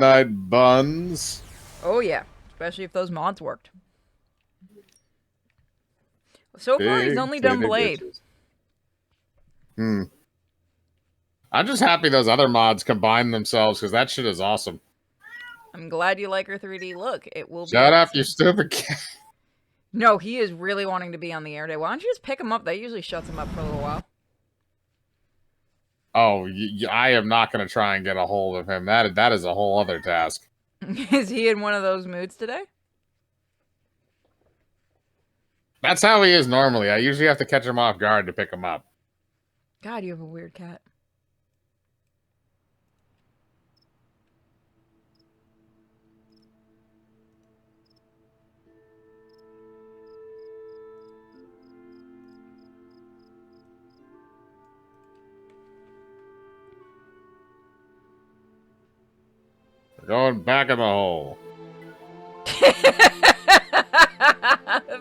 Night buns. Oh yeah, especially if those mods worked. So far, he's Big only done titty Blade. bitches. I'm just happy those other mods combine themselves because that shit is awesome. I'm glad you like her 3D look. It will be Shut up, awesome. you stupid cat. No, he is really wanting to be on the air day. Why don't you just pick him up? That usually shuts him up for a little while. Oh, I am not going to try and get a hold of him. That is a whole other task. Is he in one of those moods today? That's how he is normally. I usually have to catch him off guard to pick him up. God, you have a weird cat. We're going back in the hole. The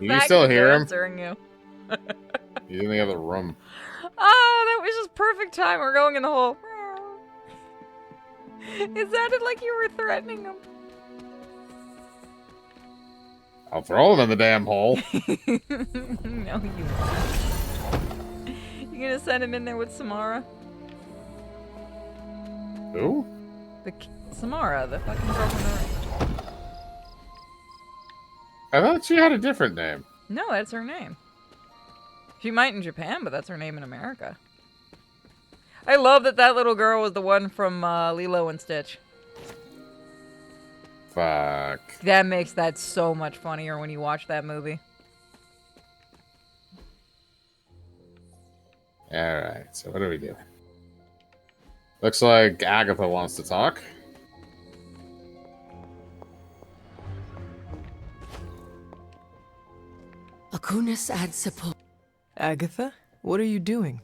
You fact still he's hear him? answering you. He's in the other room. Oh, that was just perfect time. We're going in the hole. It sounded like you were threatening him. I'll throw him in the damn hole. No, you won't. You gonna send him in there with Samara? Who? Samara, the fucking girl from the ring. I thought she had a different name. No, that's her name. She might in Japan, but that's her name in America. I love that that little girl was the one from Lilo and Stitch. Fuck. That makes that so much funnier when you watch that movie. Alright, so what do we do? Looks like Agatha wants to talk. Acunis ad sepul. Agatha, what are you doing?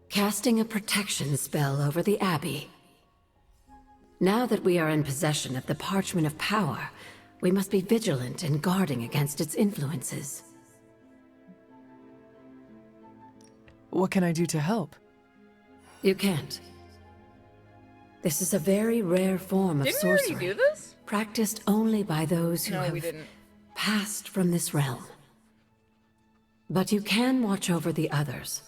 Casting a protection spell over the Abbey. Now that we are in possession of the Parchment of Power, we must be vigilant in guarding against its influences. What can I do to help? You can't. This is a very rare form of Didn't we sorcery. already do this? Practiced only by those who No, have we didn't. passed from this realm. But you can watch over the others.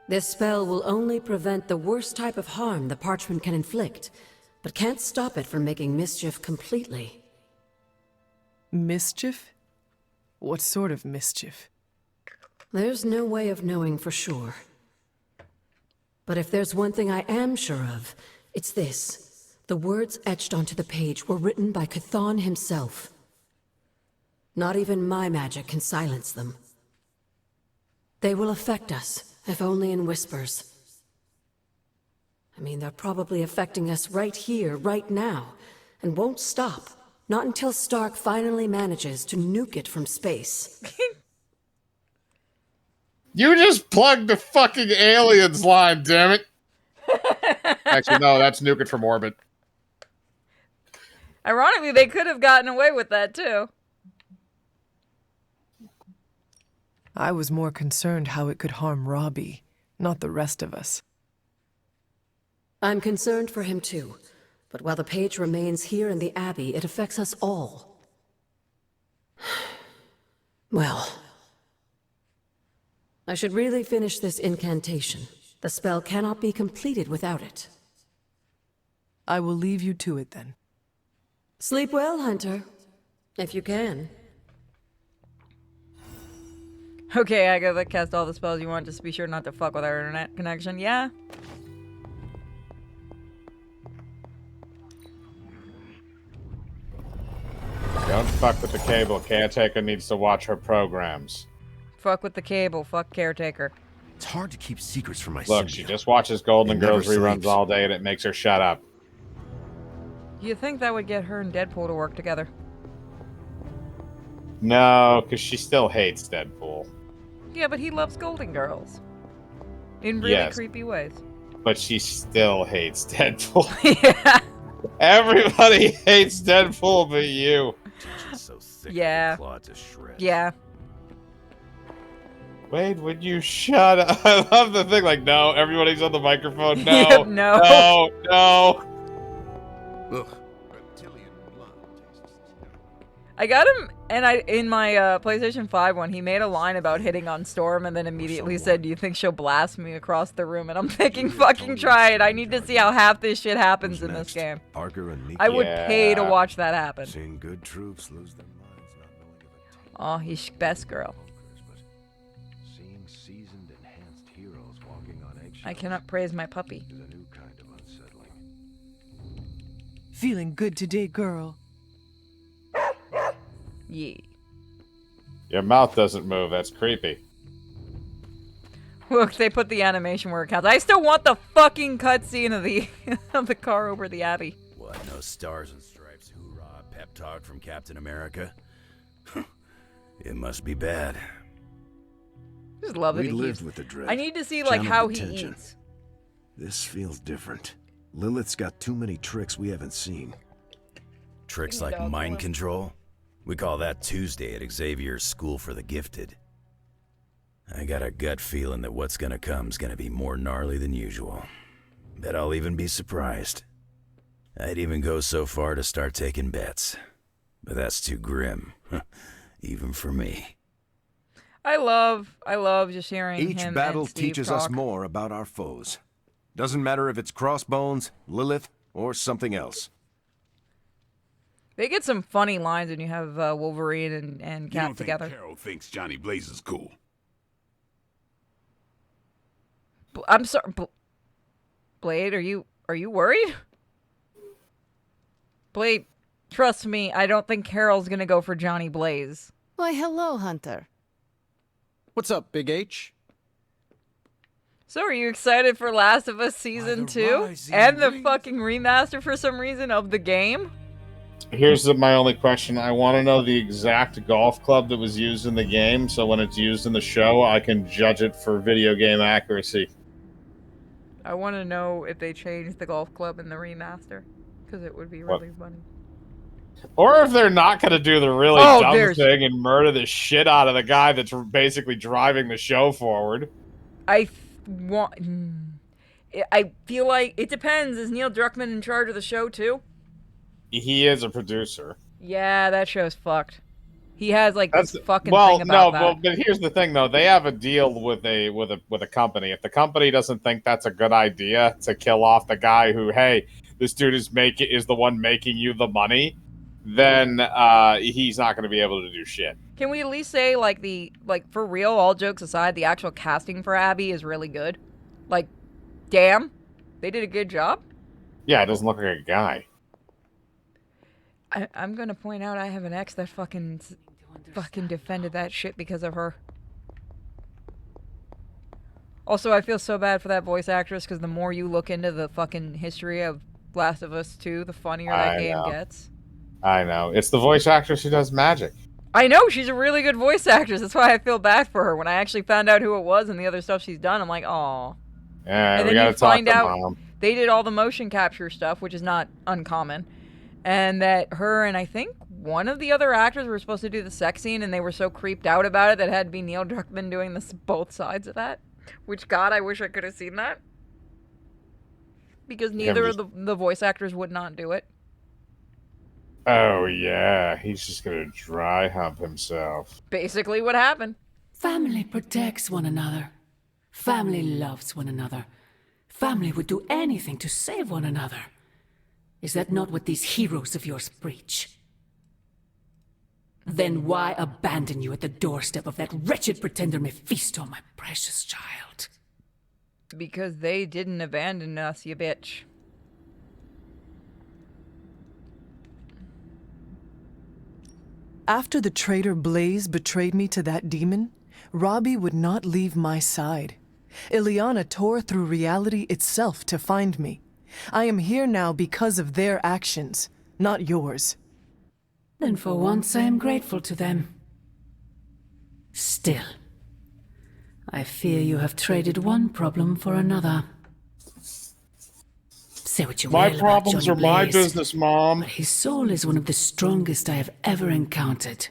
This spell will only prevent the worst type of harm the parchment can inflict, but can't stop it from making mischief completely. Mischief? What sort of mischief? There's no way of knowing for sure. But if there's one thing I am sure of, it's this. The words etched onto the page were written by Chthon himself. Not even my magic can silence them. They will affect us, if only in whispers. I mean, they're probably affecting us right here, right now, and won't stop. Not until Stark finally manages to nuke it from space. You just plugged the fucking aliens line, damn it. Actually, no, that's nuke it from orbit. Ironically, they could have gotten away with that too. I was more concerned how it could harm Robbie, not the rest of us. I'm concerned for him too, but while the page remains here in the Abbey, it affects us all. Well, I should really finish this incantation. The spell cannot be completed without it. I will leave you to it then. Sleep well, Hunter. If you can. Okay, I gotta cast all the spells you want, just be sure not to fuck with our internet connection. Yeah? Don't fuck with the cable. Caretaker needs to watch her programs. Fuck with the cable, fuck caretaker. It's hard to keep secrets from my Look, she just watches Golden It never Girls reruns sleeps. all day and it makes her shut up. You think that would get her and Deadpool to work together? No, because she still hates Deadpool. Yeah, but he loves Golden Girls. In really Yes. creepy ways. But she still hates Deadpool. Yeah. Everybody hates Deadpool but you. So thick Yeah. clawed to shreds. Yeah. Wade, would you shut up? I love the thing, like, no, everybody's on the microphone. No, Yep, no. no, no. Ugh. Reptilian blood tastes. I got him, and in my PlayStation 5 one, he made a line about hitting on Storm, and then immediately said, "Do you think she'll blast me across the room?" And I'm thinking, fucking try it. I need to see how half this shit happens in this game. Parker and Nico. I would pay to Yeah. watch that happen. Seeing good troops lose their minds, not knowing of a taint. Oh, he's best girl. But seeing seasoned, enhanced heroes walking on eggshells I cannot praise my puppy. is a new kind of unsettling. Feeling good today, girl. Yeah. Your mouth doesn't move. That's creepy. Look, they put the animation where it counts. I still want the fucking cutscene of the of the car over the Abbey. What, no stars and stripes hoorah pep talk from Captain America? It must be bad. Just love that We he lived keeps. with the dread. I need to see like channeled how the he tension. eats. This feels different. Lilith's got too many tricks we haven't seen. Tricks Give me like dog mind one. control? We call that Tuesday at Xavier's School for the Gifted. I got a gut feeling that what's gonna come's gonna be more gnarly than usual. Bet I'll even be surprised. I'd even go so far to start taking bets. But that's too grim, even for me. I love just hearing Each him battle and Steve teaches talk. us more about our foes. Doesn't matter if it's Crossbones, Lilith, or something else. They get some funny lines when you have Wolverine and Cap together. Carol thinks Johnny Blaze is cool. I'm sorry, Blade. Are you worried? Blade, trust me. I don't think Carol's gonna go for Johnny Blaze. Why, hello, Hunter. What's up, Big H? So, are you excited for Last of Us Season 2? And the fucking remaster for some reason of the game? Here's my only question. I want to know the exact golf club that was used in the game, so when it's used in the show, I can judge it for video game accuracy. I want to know if they changed the golf club in the remaster. Because it would be really funny. Or if they're not going to do the really Oh, dumb there's- thing and murder the shit out of the guy that's basically driving the show forward. I feel like it depends. Is Neil Druckmann in charge of the show too? He is a producer. Yeah, that show's fucked. He has like That's this fucking well, thing about that. well, but here's the thing though. They have a deal with a company. If the company doesn't think that's a good idea to kill off the guy who, hey, this dude is the one making you the money, then he's not going to be able to do shit. Can we at least say like for real, all jokes aside, the actual casting for Abby is really good? Like, damn, they did a good job. Yeah, it doesn't look like a guy. I'm gonna point out I have an ex that fucking defended that shit because of her. Also, I feel so bad for that voice actress because the more you look into the fucking history of Last of Us 2, the funnier that game gets. I know. It's the voice actress who does magic. I know, she's a really good voice actress. That's why I feel bad for her. When I actually found out who it was and the other stuff she's done, I'm like, aw. Yeah, And we then gotta you talk find to out Mom. they did all the motion capture stuff, which is not uncommon. And that her and I think one of the other actors were supposed to do the sex scene, and they were so creeped out about it that it had to be Neil Druckmann doing this both sides of that. Which, God, I wish I could have seen that. Because neither of the voice actors would not do it. Oh, yeah. He's just gonna dry hump himself. Basically what happened. Family protects one another. Family loves one another. Family would do anything to save one another. Is that not what these heroes of yours preach? Then why abandon you at the doorstep of that wretched pretender Mephisto, my precious child? Because they didn't abandon us, you bitch. After the traitor Blaze betrayed me to that demon, Robbie would not leave my side. Ileana tore through reality itself to find me. I am here now because of their actions, not yours. Then for once I am grateful to them. Still, I fear you have traded one problem for another. Say what you will My about problems Johnny are my Blaze, business, Mom. but his soul is one of the strongest I have ever encountered.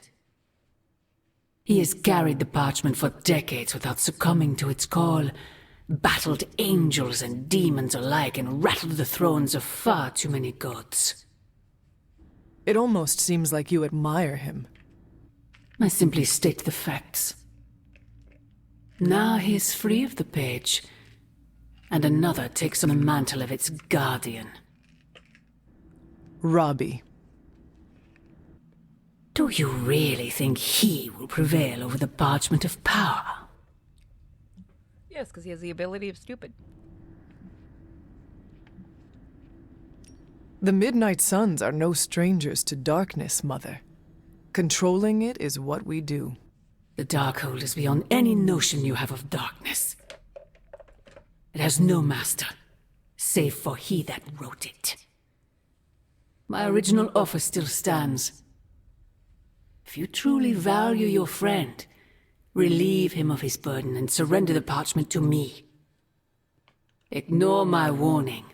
He has carried the parchment for decades without succumbing to its call, battled angels and demons alike, and rattled the thrones of far too many gods. It almost seems like you admire him. I simply state the facts. Now he is free of the page, and another takes on the mantle of its guardian. Robbie. Do you really think he will prevail over the parchment of power? Yes, because he has the ability of stupid. The Midnight Suns are no strangers to darkness, Mother. Controlling it is what we do. The Darkhold is beyond any notion you have of darkness. It has no master, save for he that wrote it. My original offer still stands. If you truly value your friend, relieve him of his burden and surrender the parchment to me. Ignore my warning,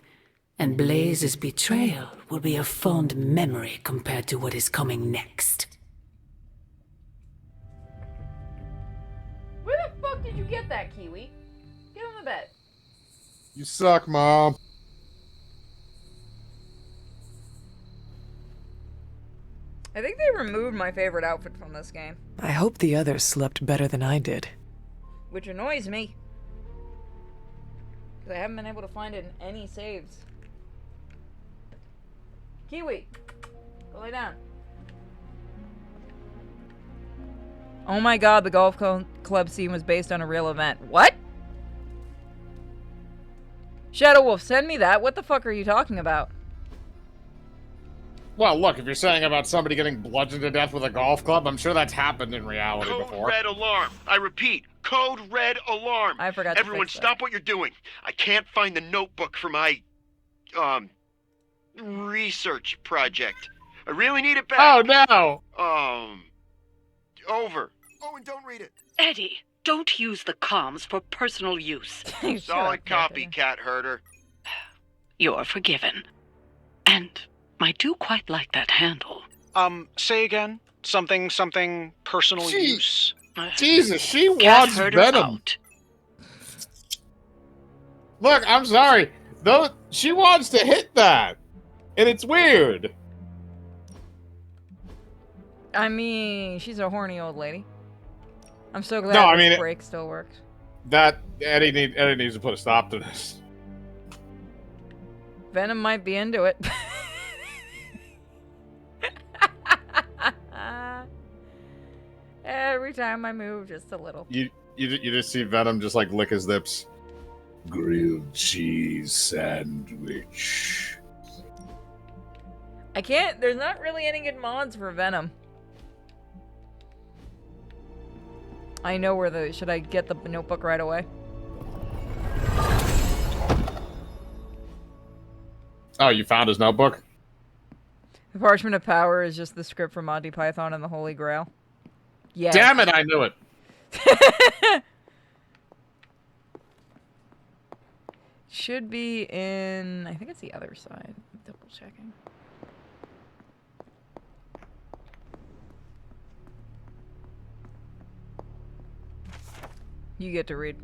and Blaze's betrayal will be a fond memory compared to what is coming next. Where the fuck did you get that, Kiwi? Get on the bed. You suck, Mom. I think they removed my favorite outfit from this game, I hope the others slept better than I did. which annoys me. Because I haven't been able to find it in any saves. Kiwi, go lay down. Oh my god, the golf club scene was based on a real event. What? Shadow Wolf, send me that. What the fuck are you talking about? Well, look, if you're saying about somebody getting bludgeoned to death with a golf club, I'm sure that's happened in reality Code before. red alarm. I repeat, code red alarm. I forgot to Everyone fix that. stop what you're doing. I can't find the notebook for my, research project. I really need it back. Oh, no! Over. Oh, and don't read it. Eddie, don't use the comms for personal use. Shut Solid up, copy, Captain. cat herder. You're forgiven. And I do quite like that handle. Say again? Something personal Gee. use? Jesus, she Cat wants herder Venom. out. Look, I'm sorry. Though she wants to hit that. And it's weird. I mean, she's a horny old lady. I'm so glad No, I this mean, break still works. That Eddie needs to put a stop to this. Venom might be into it. Every time I move, just a little. You just see Venom just like lick his lips. Grilled cheese sandwich. I can't. There's not really any good mods for Venom. I know where the. Should I get the notebook right away? Oh, you found his notebook? The Parchment of Power is just the script for Monty Python and the Holy Grail. Yeah. Damn it, I knew it. Should be in. I think it's the other side. I'm double checking. You get to read.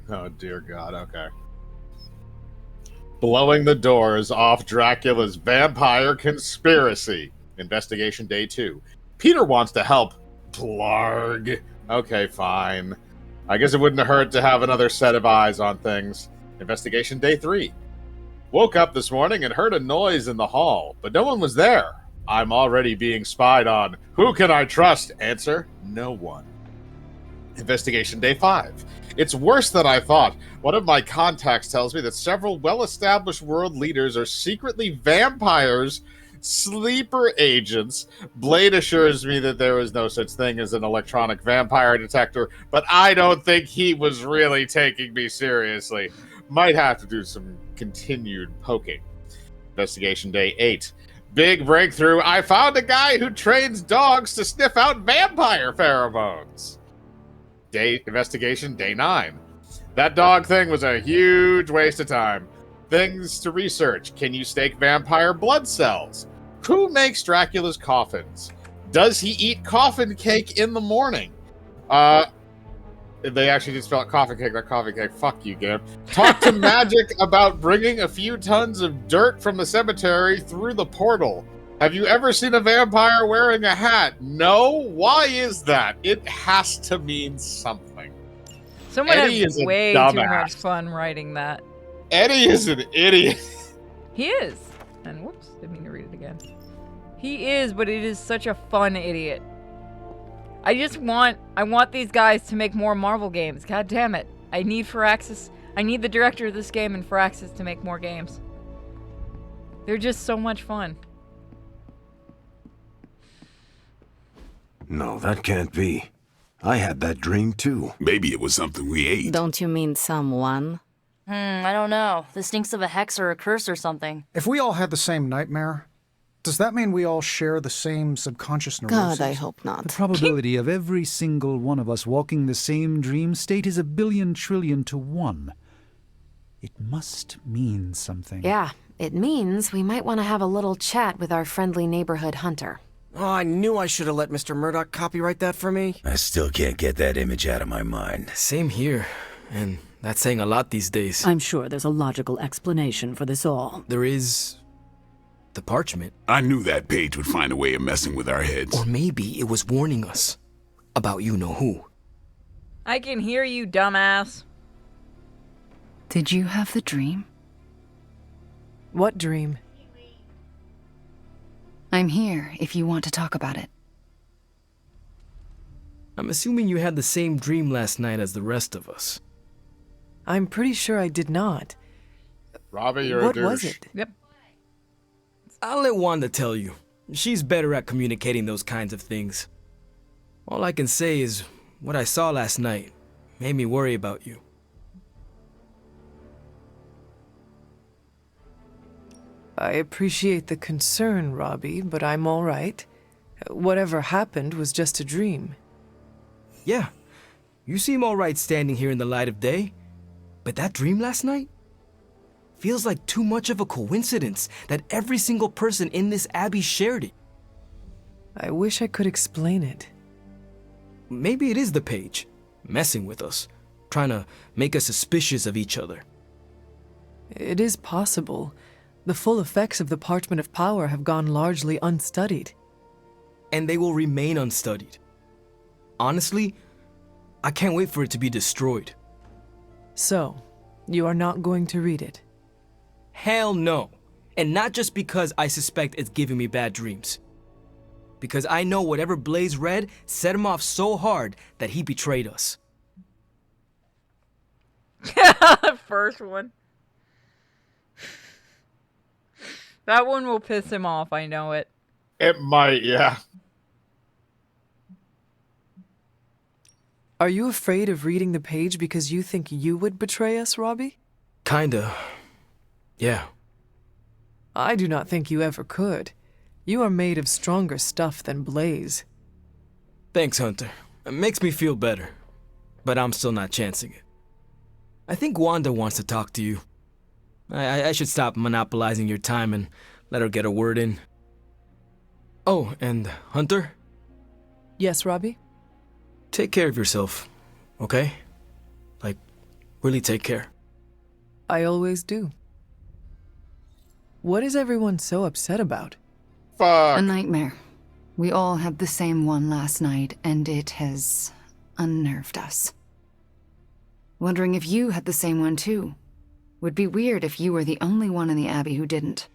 Oh, dear God, okay. Blowing the doors off Dracula's vampire conspiracy. Investigation Day 2. Peter wants to help. Blarg. Okay, fine. I guess it wouldn't hurt to have another set of eyes on things. Investigation Day 3. Woke up this morning and heard a noise in the hall, but no one was there. I'm already being spied on. Who can I trust? Answer, no one. Investigation Day 5. It's worse than I thought. One of my contacts tells me that several well-established world leaders are secretly vampires, sleeper agents. Blade assures me that there is no such thing as an electronic vampire detector, but I don't think he was really taking me seriously. Might have to do some continued poking. Investigation Day 8. Big breakthrough. I found a guy who trains dogs to sniff out vampire pheromones. Investigation Day 9. That dog thing was a huge waste of time. Things to research. Can you stake vampire blood cells? Who makes Dracula's coffins? Does he eat coffin cake in the morning? They actually did spell it coffee cake, not coffee cake. Fuck you, Gam. Talk to Magic about bringing a few tons of dirt from the cemetery through the portal. Have you ever seen a vampire wearing a hat? No? Why is that? It has to mean something. Someone Eddie had is a way too dumbass. much fun writing that. Eddie is an idiot. He is. And whoops, didn't mean to read it again. He is, but it is such a fun idiot. I want these guys to make more Marvel games. God damn it. I need the director of this game and Firaxis to make more games. They're just so much fun. No, that can't be. I had that dream too. Maybe it was something we ate. Don't you mean someone? I don't know. This stinks of a hex or a curse or something. If we all had the same nightmare, does that mean we all share the same subconscious neurosis? God, I hope not. The probability of every single one of us walking the same dream state is 1 billion to 1. It must mean something. Yeah, it means we might want to have a little chat with our friendly neighborhood hunter. Oh, I knew I should have let Mr. Murdoch copyright that for me. I still can't get that image out of my mind. Same here, and that's saying a lot these days. I'm sure there's a logical explanation for this all. There is... the parchment. I knew that page would find a way of messing with our heads. Or maybe it was warning us about you-know-who. I can hear you, dumbass. Did you have the dream? What dream? I'm here if you want to talk about it. I'm assuming you had the same dream last night as the rest of us. I'm pretty sure I did not. Robbie, you're what a douche. was it? Yep. I'll let Wanda tell you. She's better at communicating those kinds of things. All I can say is, what I saw last night made me worry about you. I appreciate the concern, Robbie, but I'm all right. Whatever happened was just a dream. Yeah, you seem all right standing here in the light of day. But that dream last night? Feels like too much of a coincidence that every single person in this abbey shared it. I wish I could explain it. Maybe it is the page, messing with us, trying to make us suspicious of each other. It is possible. The full effects of the Parchment of Power have gone largely unstudied. And they will remain unstudied. Honestly, I can't wait for it to be destroyed. So, you are not going to read it? Hell no. And not just because I suspect it's giving me bad dreams. Because I know whatever Blaze read set him off so hard that he betrayed us. First one. That one will piss him off, I know it. It might, yeah. Are you afraid of reading the page because you think you would betray us, Robbie? Kinda. Yeah. I do not think you ever could. You are made of stronger stuff than Blaze. Thanks, Hunter. It makes me feel better. But I'm still not chancing it. I think Wanda wants to talk to you. I should stop monopolizing your time and let her get a word in. Oh, and Hunter? Yes, Robbie? Take care of yourself, okay? Like, really take care. I always do. What is everyone so upset about? Fuck. A nightmare. We all had the same one last night, and it has unnerved us. Wondering if you had the same one too. Would be weird if you were the only one in the Abbey who didn't.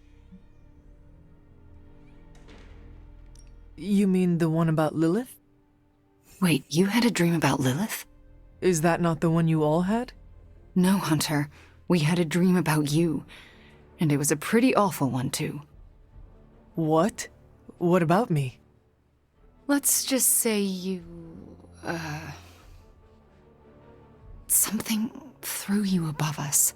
You mean the one about Lilith? Wait, you had a dream about Lilith? Is that not the one you all had? No, Hunter. We had a dream about you. And it was a pretty awful one, too. What? What about me? Let's just say you... something threw you above us.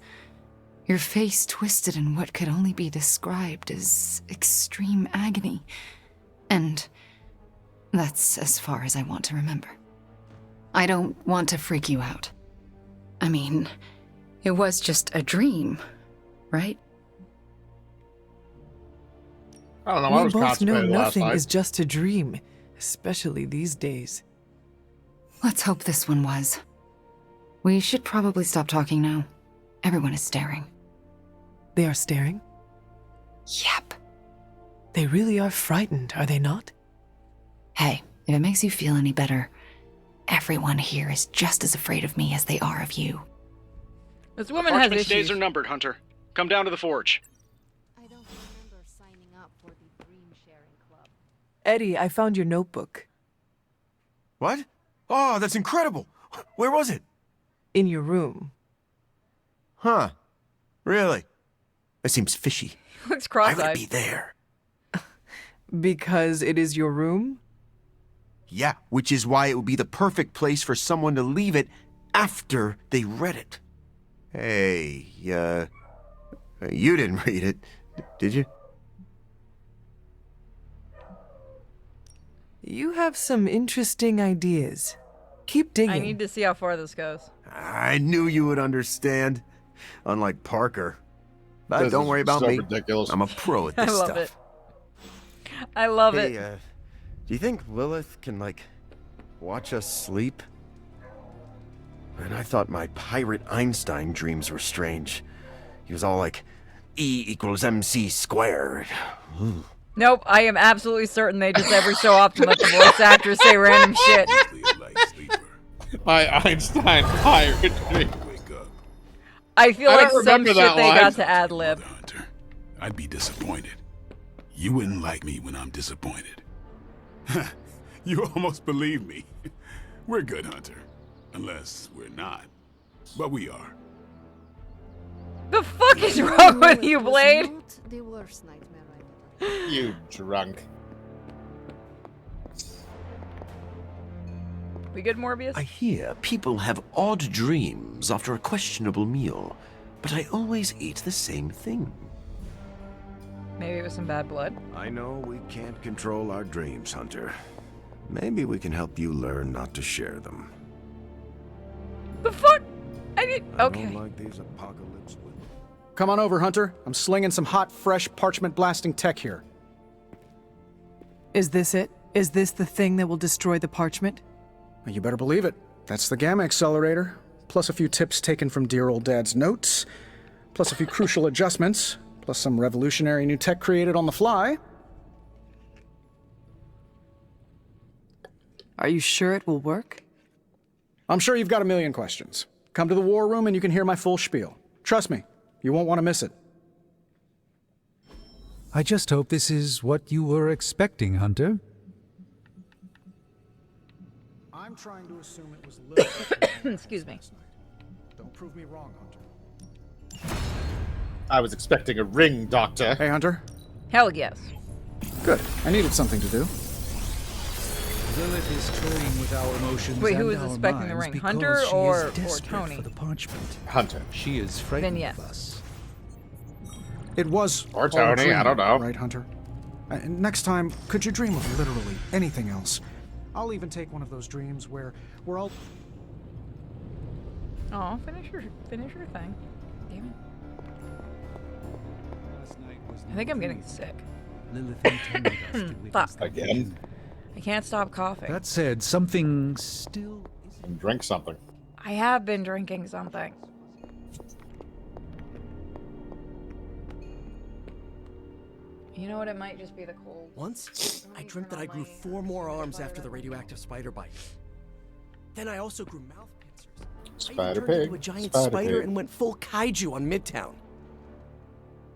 Your face twisted in what could only be described as extreme agony. And that's as far as I want to remember. I don't want to freak you out. I mean, it was just a dream, right? I don't know. I We was both know constipated last nothing night. is just a dream, especially these days. Let's hope this one was. We should probably stop talking now. Everyone is staring. They are staring? Yep. They really are frightened, are they not? Hey, if it makes you feel any better, everyone here is just as afraid of me as they are of you. This woman has Parchment's issues. days are numbered, Hunter. Come down to the forge. Eddie, I found your notebook. What? Oh, that's incredible! Where was it? In your room. Huh. Really? That seems fishy. Looks Why would cross-eyed. it be there? Because it is your room? Yeah, which is why it would be the perfect place for someone to leave it after they read it. Hey, you didn't read it, did you? You have some interesting ideas. Keep digging. I need to see how far this goes. I knew you would understand. Unlike Parker. But This don't is worry about so me. ridiculous. I'm a pro at I this love stuff. it. I love Hey, it. do you think Lilith can, watch us sleep? And I thought my pirate Einstein dreams were strange. He was all like, E equals MC squared. Ooh. Nope, I am absolutely certain they just every so often let the voice actors say random shit. My Einstein pirate dream. I feel I like don't some remember shit that they line. got to ad lib. I'd be disappointed. You wouldn't like me when I'm disappointed. You almost believe me. We're good, Hunter. Unless we're not. But we are. The fuck is wrong with you, Blade? The worst nightmare You drunk. We good, Morbius? I hear people have odd dreams after a questionable meal, but I always eat the same thing. Maybe it was some bad blood. I know we can't control our dreams, Hunter. Maybe we can help you learn not to share them. The fuck? I did. I Okay. don't like these apocalypse with... Come on over, Hunter. I'm slinging some hot, fresh parchment blasting tech here. Is this it? Is this the thing that will destroy the parchment? You better believe it. That's the Gamma Accelerator, plus a few tips taken from dear old Dad's notes, plus a few crucial adjustments, plus some revolutionary new tech created on the fly. Are you sure it will work? I'm sure you've got a million questions. Come to the war room and you can hear my full spiel. Trust me, you won't want to miss it. I just hope this is what you were expecting, Hunter. I'm trying to assume it was Lilith. Excuse me. Don't prove me wrong, Hunter. I was expecting a ring, Doctor. Hey, Hunter. Hell yes. Good. I needed something to do. Lilith is toying with our emotions. Wait, who and was our expecting the minds ring? because Hunter she is or desperate Tony? For the parchment. Hunter. She is frightened yes. of us. It was Or all a Tony, dream, I don't know. Right, Hunter? Next time, could you dream of literally anything else? I'll even take one of those dreams where we're all... Oh, finish your thing. Damn it. I think I'm getting sick. Lilith intended us to witness Fuck. Again? I can't stop coughing. That said, something still And drink something. I have been drinking something. You know what? It might just be the cold. Once, I dreamt that I grew 4 more arms after the radioactive spider bite. Then I also grew mouth pincers. I Spider even turned into pig. a giant Spider spider pig. and went full kaiju on Midtown.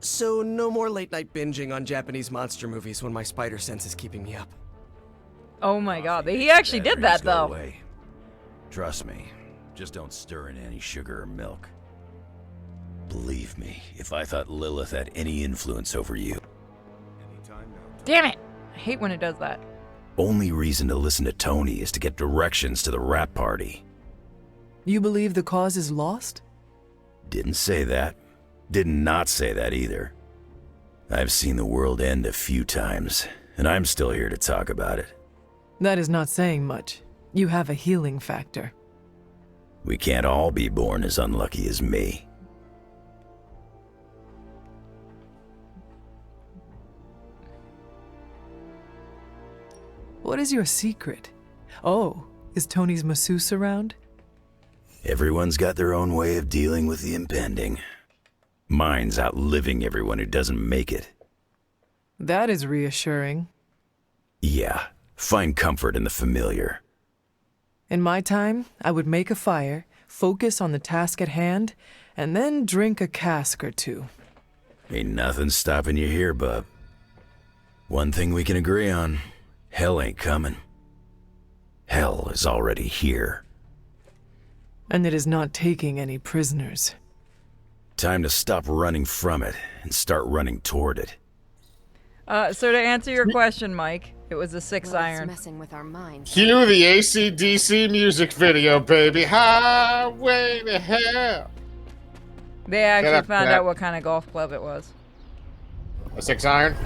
So no more late night binging on Japanese monster movies when my spider sense is keeping me up. Oh my god, he actually did that Go though. away. Trust me, just don't stir in any sugar or milk. Believe me, if I thought Lilith had any influence over you. Damn it! I hate when it does that. Only reason to listen to Tony is to get directions to the rap party. You believe the cause is lost? Didn't say that. Did not say that either. I've seen the world end a few times, and I'm still here to talk about it. That is not saying much. You have a healing factor. We can't all be born as unlucky as me. What is your secret? Oh, is Tony's masseuse around? Everyone's got their own way of dealing with the impending. Mine's outliving everyone who doesn't make it. That is reassuring. Yeah, find comfort in the familiar. In my time, I would make a fire, focus on the task at hand, and then drink a cask or two. Ain't nothing stopping you here, bub. One thing we can agree on, hell ain't coming. Hell is already here. And it is not taking any prisoners. Time to stop running from it and start running toward it. So to answer your question, Mike, it was a 6-iron. Messing with our minds. Cue the AC/DC music video, baby. Highway to hell. They actually found out what kind of golf club it was. A 6-iron?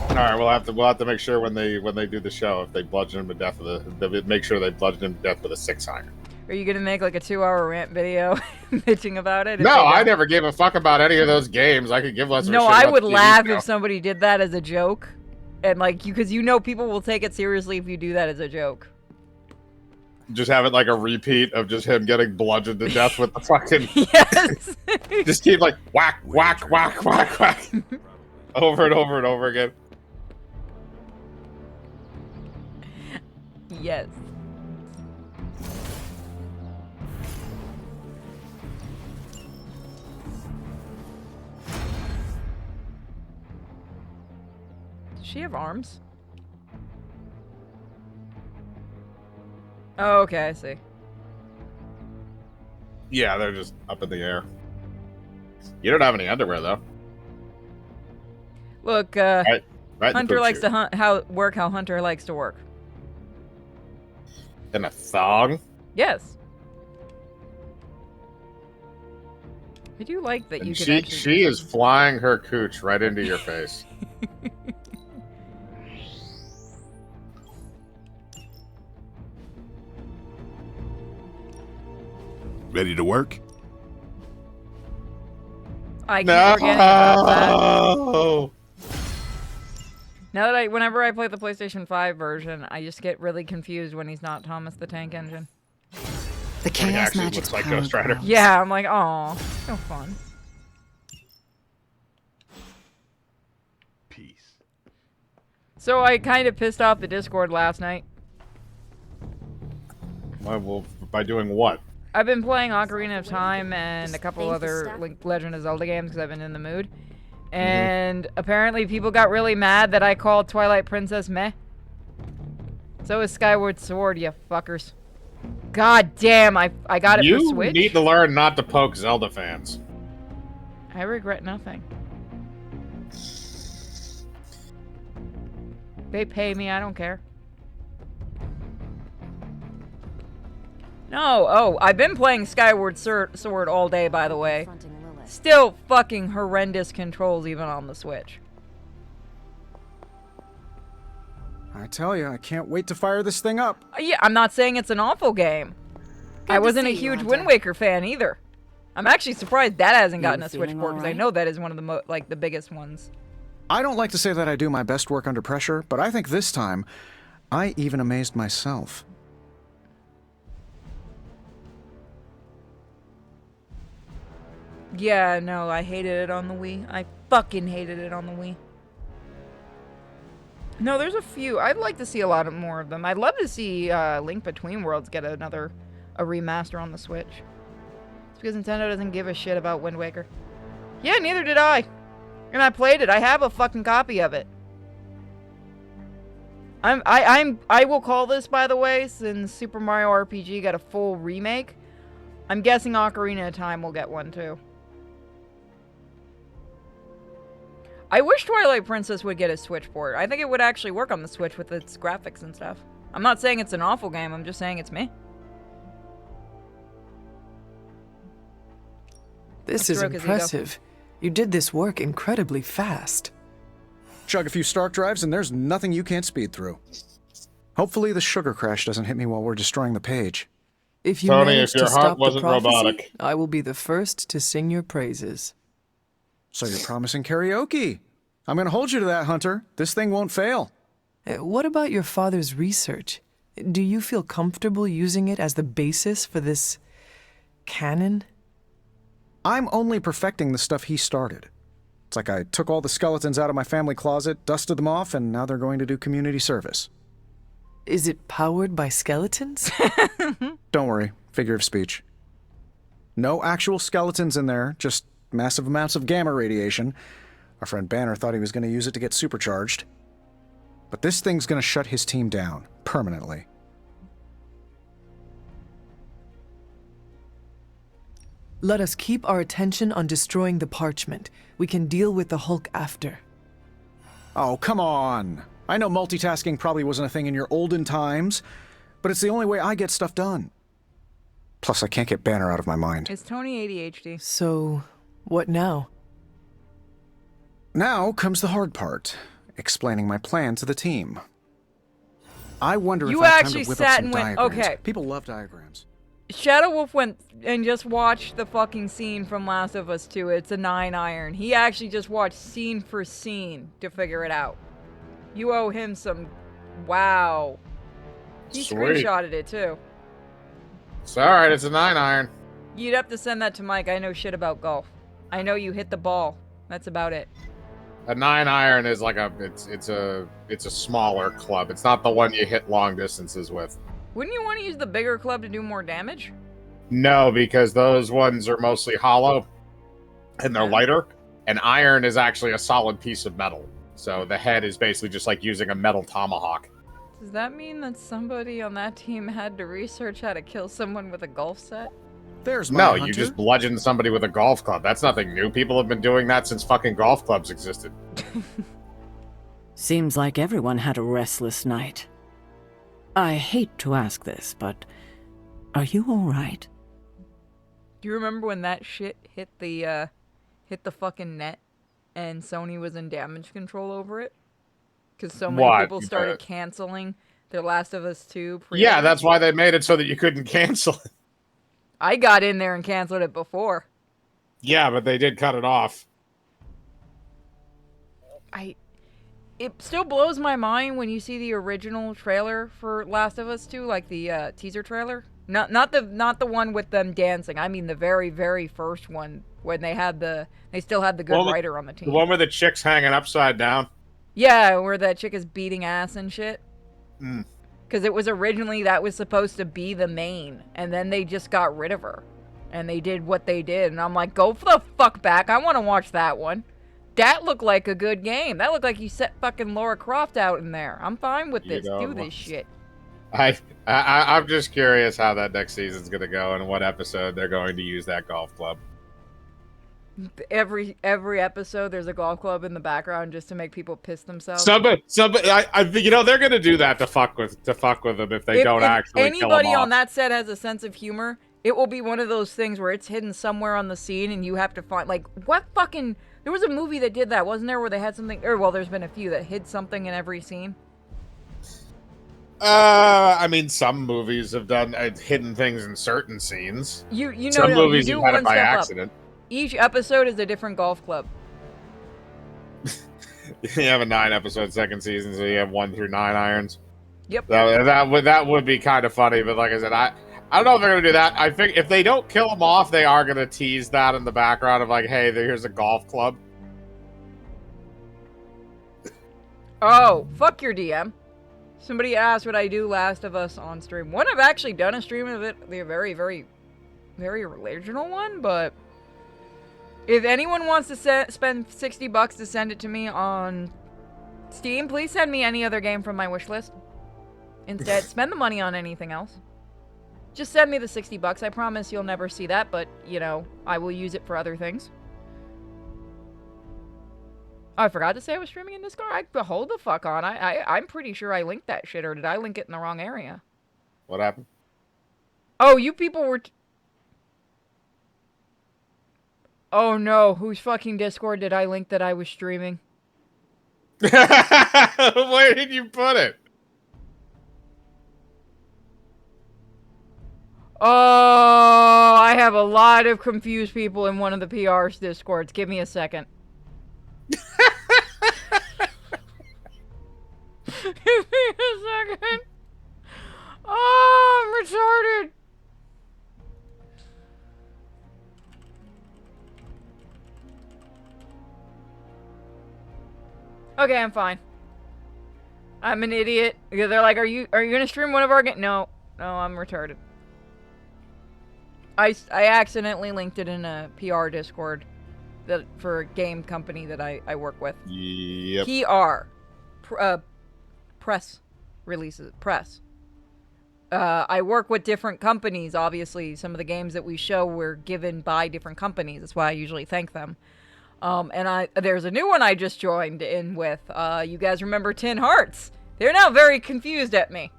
All right, we'll have to make sure when they do the show, if they bludgeon him to death make sure they bludgeon him to death with a 6-iron. Are you gonna make like a 2-hour rant video bitching about it? No, I never gave a fuck about any of those games. I could give less of a shit No, I about would the TV laugh show. if somebody did that as a joke. And like, because you know people will take it seriously if you do that as a joke. Just have it like a repeat of just him getting bludgeoned to death with the fucking... Yes! Just keep like, whack, whack, whack, whack, whack. Over and over and over again. Yes. Does she have arms? Oh, okay, I see. Yeah, they're just up in the air. You don't have any underwear, though. Look, right in the Hunter poop likes chute. to work how Hunter likes to work. In a thong? Yes. I do like that you And can she actually... she is flying her cooch right into your face. Ready to work? I keep forgetting about that. No. Now that whenever I play the PlayStation 5 version, I just get really confused when he's not Thomas the Tank Engine. The When he chaos actually magic's looks like power Ghost Rider. grows. Yeah, I'm like, oh, no fun. Peace. So I kind of pissed off the Discord last night. Well, by doing what? I've been playing Ocarina of Time and a couple other Legend of Zelda games because I've been in the mood. And apparently people got really mad that I called Twilight Princess meh. So is Skyward Sword, you fuckers. God damn, I got it for Switch. You need to learn not to poke Zelda fans. I regret nothing. They pay me, I don't care. No, oh, I've been playing Skyward Sword all day, by the way. Still fucking horrendous controls even on the Switch. I tell you, I can't wait to fire this thing up. Yeah, I'm not saying it's an awful game. I wasn't a huge Wind Waker fan either. I'm actually surprised that hasn't gotten a Switch port because I know that is one of the the biggest ones. I don't like to say that I do my best work under pressure, but I think this time, I even amazed myself. Yeah, no, I hated it on the Wii. I fucking hated it on the Wii. No, there's a few. I'd like to see a lot more of them. I'd love to see Link Between Worlds get a remaster on the Switch. It's because Nintendo doesn't give a shit about Wind Waker. Yeah, neither did I. And I played it. I have a fucking copy of it. I will call this, by the way, since Super Mario RPG got a full remake. I'm guessing Ocarina of Time will get one too. I wish Twilight Princess would get a Switch port. I think it would actually work on the Switch with its graphics and stuff. I'm not saying it's an awful game, I'm just saying it's me. This is impressive. You did this work incredibly fast. Chug a few Stark drives and there's nothing you can't speed through. Hopefully the sugar crash doesn't hit me while we're destroying the page. If you Tony, manage if your to heart stop the wasn't prophecy, robotic. I will be the first to sing your praises. So you're promising karaoke. I'm gonna hold you to that, Hunter. This thing won't fail. What about your father's research? Do you feel comfortable using it as the basis for this canon? I'm only perfecting the stuff he started. It's like I took all the skeletons out of my family closet, dusted them off, and now they're going to do community service. Is it powered by skeletons? Don't worry, figure of speech. No actual skeletons in there, just massive amounts of gamma radiation. Our friend Banner thought he was going to use it to get supercharged. But this thing's going to shut his team down, permanently. Let us keep our attention on destroying the parchment. We can deal with the Hulk after. Oh, come on! I know multitasking probably wasn't a thing in your olden times, but it's the only way I get stuff done. Plus, I can't get Banner out of my mind. Is Tony ADHD? So, what now? Now comes the hard part, explaining my plan to the team. I wonder if You I have time actually to whip sat up some and went, diagrams. okay. People love diagrams. Shadow Wolf went and just watched the fucking scene from Last of Us 2. It's a 9-iron. He actually just watched scene for scene to figure it out. You owe him some... Wow. He Sweet. screenshotted it, too. It's alright, it's a 9-iron. You'd have to send that to Mike. I know shit about golf. I know you hit the ball. That's about it. A 9-iron is like it's a smaller club. It's not the one you hit long distances with. Wouldn't you want to use the bigger club to do more damage? No, because those ones are mostly hollow and they're lighter. And iron is actually a solid piece of metal. So the head is basically just like using a metal tomahawk. Does that mean that somebody on that team had to research how to kill someone with a golf set? There's my No, hunter. you just bludgeon somebody with a golf club. That's nothing new. People have been doing that since fucking golf clubs existed. Seems like everyone had a restless night. I hate to ask this, but are you all right? Do you remember when that shit hit the fucking net and Sony was in damage control over it? Because so many people started canceling their Last of Us 2 pre-order. Yeah, that's why they made it so that you couldn't cancel it. I got in there and canceled it before. Yeah, but they did cut it off. It still blows my mind when you see the original trailer for Last of Us 2, like the teaser trailer. Not the one with them dancing. I mean the very, very first one when they still had the good writer on the team. The one where the chick's hanging upside down. Yeah, where that chick is beating ass and shit. Mm. Because it was originally that was supposed to be the main, and then they just got rid of her, and they did what they did, and I'm like, go for the fuck back. I want to watch that one. That looked like a good game. That looked like you set fucking Lara Croft out in there. I'm fine with this. Do this shit. I'm just curious how that next season's gonna go and what episode they're going to use that golf club. Every episode, there's a golf club in the background just to make people piss themselves. Somebody, I think they're gonna do that to fuck with them if they don't actually kill them anybody off. on that set has a sense of humor, it will be one of those things where it's hidden somewhere on the scene and you have to find, like, what fucking... There was a movie that did that, wasn't there, where they had something... Or, well, there's been a few that hid something in every scene. I mean, some movies have done hidden things in certain scenes. You know, some movies you you've had it by step up. accident. Each episode is a different golf club. You have a 9-episode second season, so you have 1 through 9 irons. Yep. That would be kind of funny, but like I said, I don't know if they're gonna do that. I think if they don't kill them off, they are gonna tease that in the background of like, hey, here's a golf club. Oh, fuck your DM. Somebody asked what I do Last of Us on stream. One, I've actually done a stream of it, the very, very, very original one, but if anyone wants to spend $60 to send it to me on Steam, please send me any other game from my wish list. Instead, spend the money on anything else. Just send me the $60. I promise you'll never see that, but, you know, I will use it for other things. Oh, I forgot to say I was streaming in Discord. Hold the fuck on. I'm pretty sure I linked that shit, or did I link it in the wrong area? What happened? Oh, you people were... Oh no, whose fucking Discord did I link that I was streaming? Where did you put it? Oh, I have a lot of confused people in one of the PR's Discords. Give me a second. Give me a second. Oh, I'm retarded. Okay, I'm fine. I'm an idiot. They're like, are you gonna stream one of our games? No, I'm retarded. I accidentally linked it in a PR Discord for a game company that I work with. Yep. Press releases. Press. I work with different companies, obviously. Some of the games that we show were given by different companies. That's why I usually thank them. And there's a new one I just joined in with. You guys remember Tin Hearts? They're now very confused at me.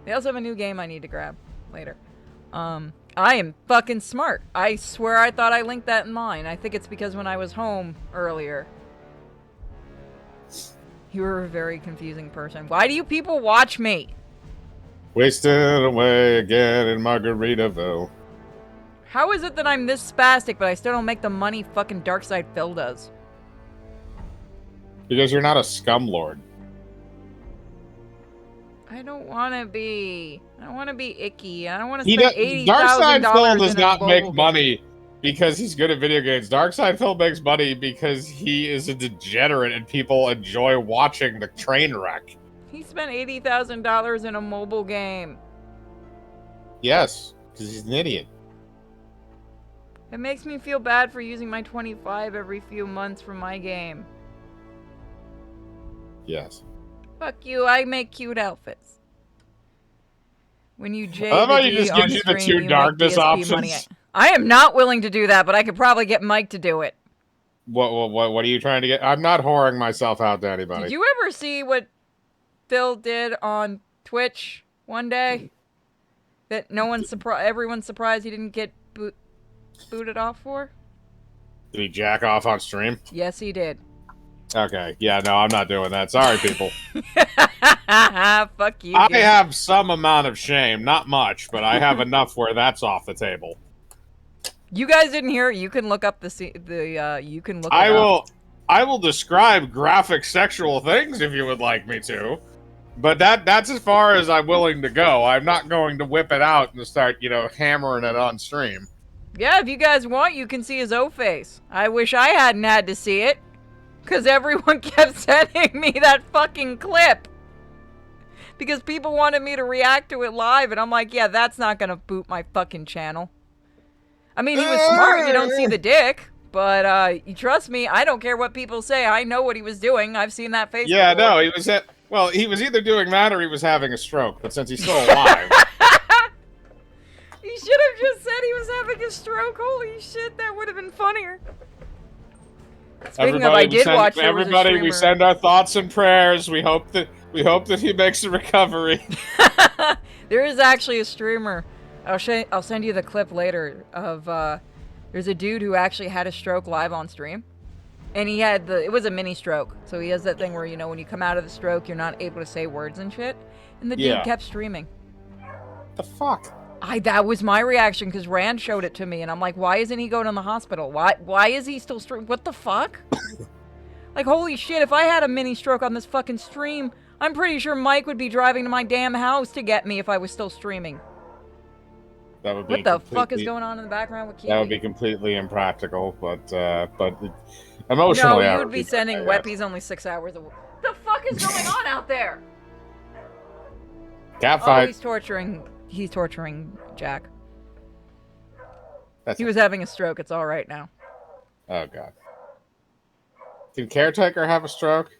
They also have a new game I need to grab later. I am fucking smart. I swear I thought I linked that in mine. I think it's because when I was home earlier. You were a very confusing person. Why do you people watch me? Wasted away again in Margaritaville. How is it that I'm this spastic, but I still don't make the money fucking Darkside Phil does? Because you're not a scumlord. I don't want to be. I don't want to be icky. I don't want to spend $80,000 Darkside Phil does in a not make mobile money because he's good at video games. Darkside Phil makes money because he is a degenerate and people enjoy watching the train wreck. He spent $80,000 in a mobile game. Yes, because he's an idiot. It makes me feel bad for using my 25 every few months for my game. Yes. Fuck you, I make cute outfits. When you How about you just gives you the two darkness options? Money. I am not willing to do that, but I could probably get Mike to do it. What are you trying to get? I'm not whoring myself out to anybody. Did you ever see what Phil did on Twitch one day? That everyone's surprised he didn't get booted off for? Did he jack off on stream? Yes, he did. Okay. Yeah, no, I'm not doing that. Sorry, people. Fuck you. I have some amount of shame. Not much, but I have enough where that's off the table. You guys didn't hear it. You can look up you can look it up. I will describe graphic sexual things if you would like me to. But that's as far as I'm willing to go. I'm not going to whip it out and start, hammering it on stream. Yeah, if you guys want, you can see his O-face. I wish I hadn't had to see it. Because everyone kept sending me that fucking clip. Because people wanted me to react to it live, and I'm like, yeah, that's not gonna boot my fucking channel. I mean, he was smart, you don't see the dick. But, you trust me, I don't care what people say. I know what he was doing. I've seen that face Yeah, before. no, he was either doing that or he was having a stroke. But since he's still alive... He should have just said he was having a stroke. Holy shit, that would have been funnier. Speaking of, I did watch. Everybody, we send our thoughts and prayers. We hope that he makes a recovery. There is actually a streamer. I'll send you the clip later of. There's a dude who actually had a stroke live on stream, and he had it was a mini stroke. So he has that thing where when you come out of the stroke, you're not able to say words and shit. And the dude kept streaming. The fuck. That was my reaction because Rand showed it to me, and I'm like, why isn't he going to the hospital? Why is he still streaming? What the fuck? Like, holy shit, if I had a mini stroke on this fucking stream, I'm pretty sure Mike would be driving to my damn house to get me if I was still streaming. That would be what the fuck is going on in the background with Kiwi? That would be completely impractical, but emotionally, no, you would be sending Weppy's only 6 hours a week. What the fuck is going on out there? Catfight. Oh, he's torturing Jack. He was having a stroke. It's all right now. Oh, God. Can Caretaker have a stroke?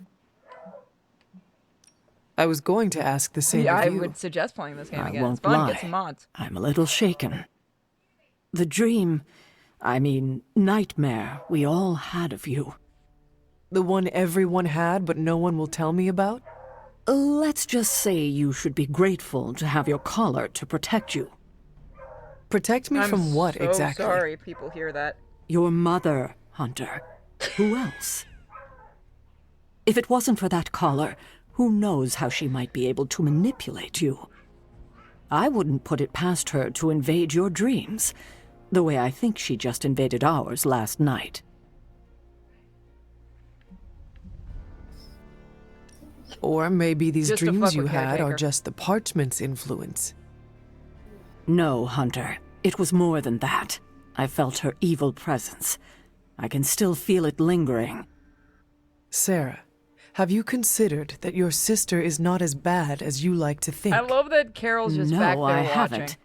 I was going to ask the same I of you. would suggest playing this game I again. won't It's fun. lie. Get some mods. I'm a little shaken. The dream, nightmare we all had of you. The one everyone had, but no one will tell me about? Let's just say you should be grateful to have your collar to protect you. Protect me from what exactly? I'm sorry people hear that. Your mother, Hunter. Who else? If it wasn't for that collar, who knows how she might be able to manipulate you? I wouldn't put it past her to invade your dreams, the way I think she just invaded ours last night. Or maybe these Just to dreams fuck you with had Caretaker. are just the parchment's influence. No, Hunter. It was more than that. I felt her evil presence. I can still feel it lingering, Sarah, have you considered that your sister is not as bad as you like to think? I love that Carol's just no, back there I watching. haven't.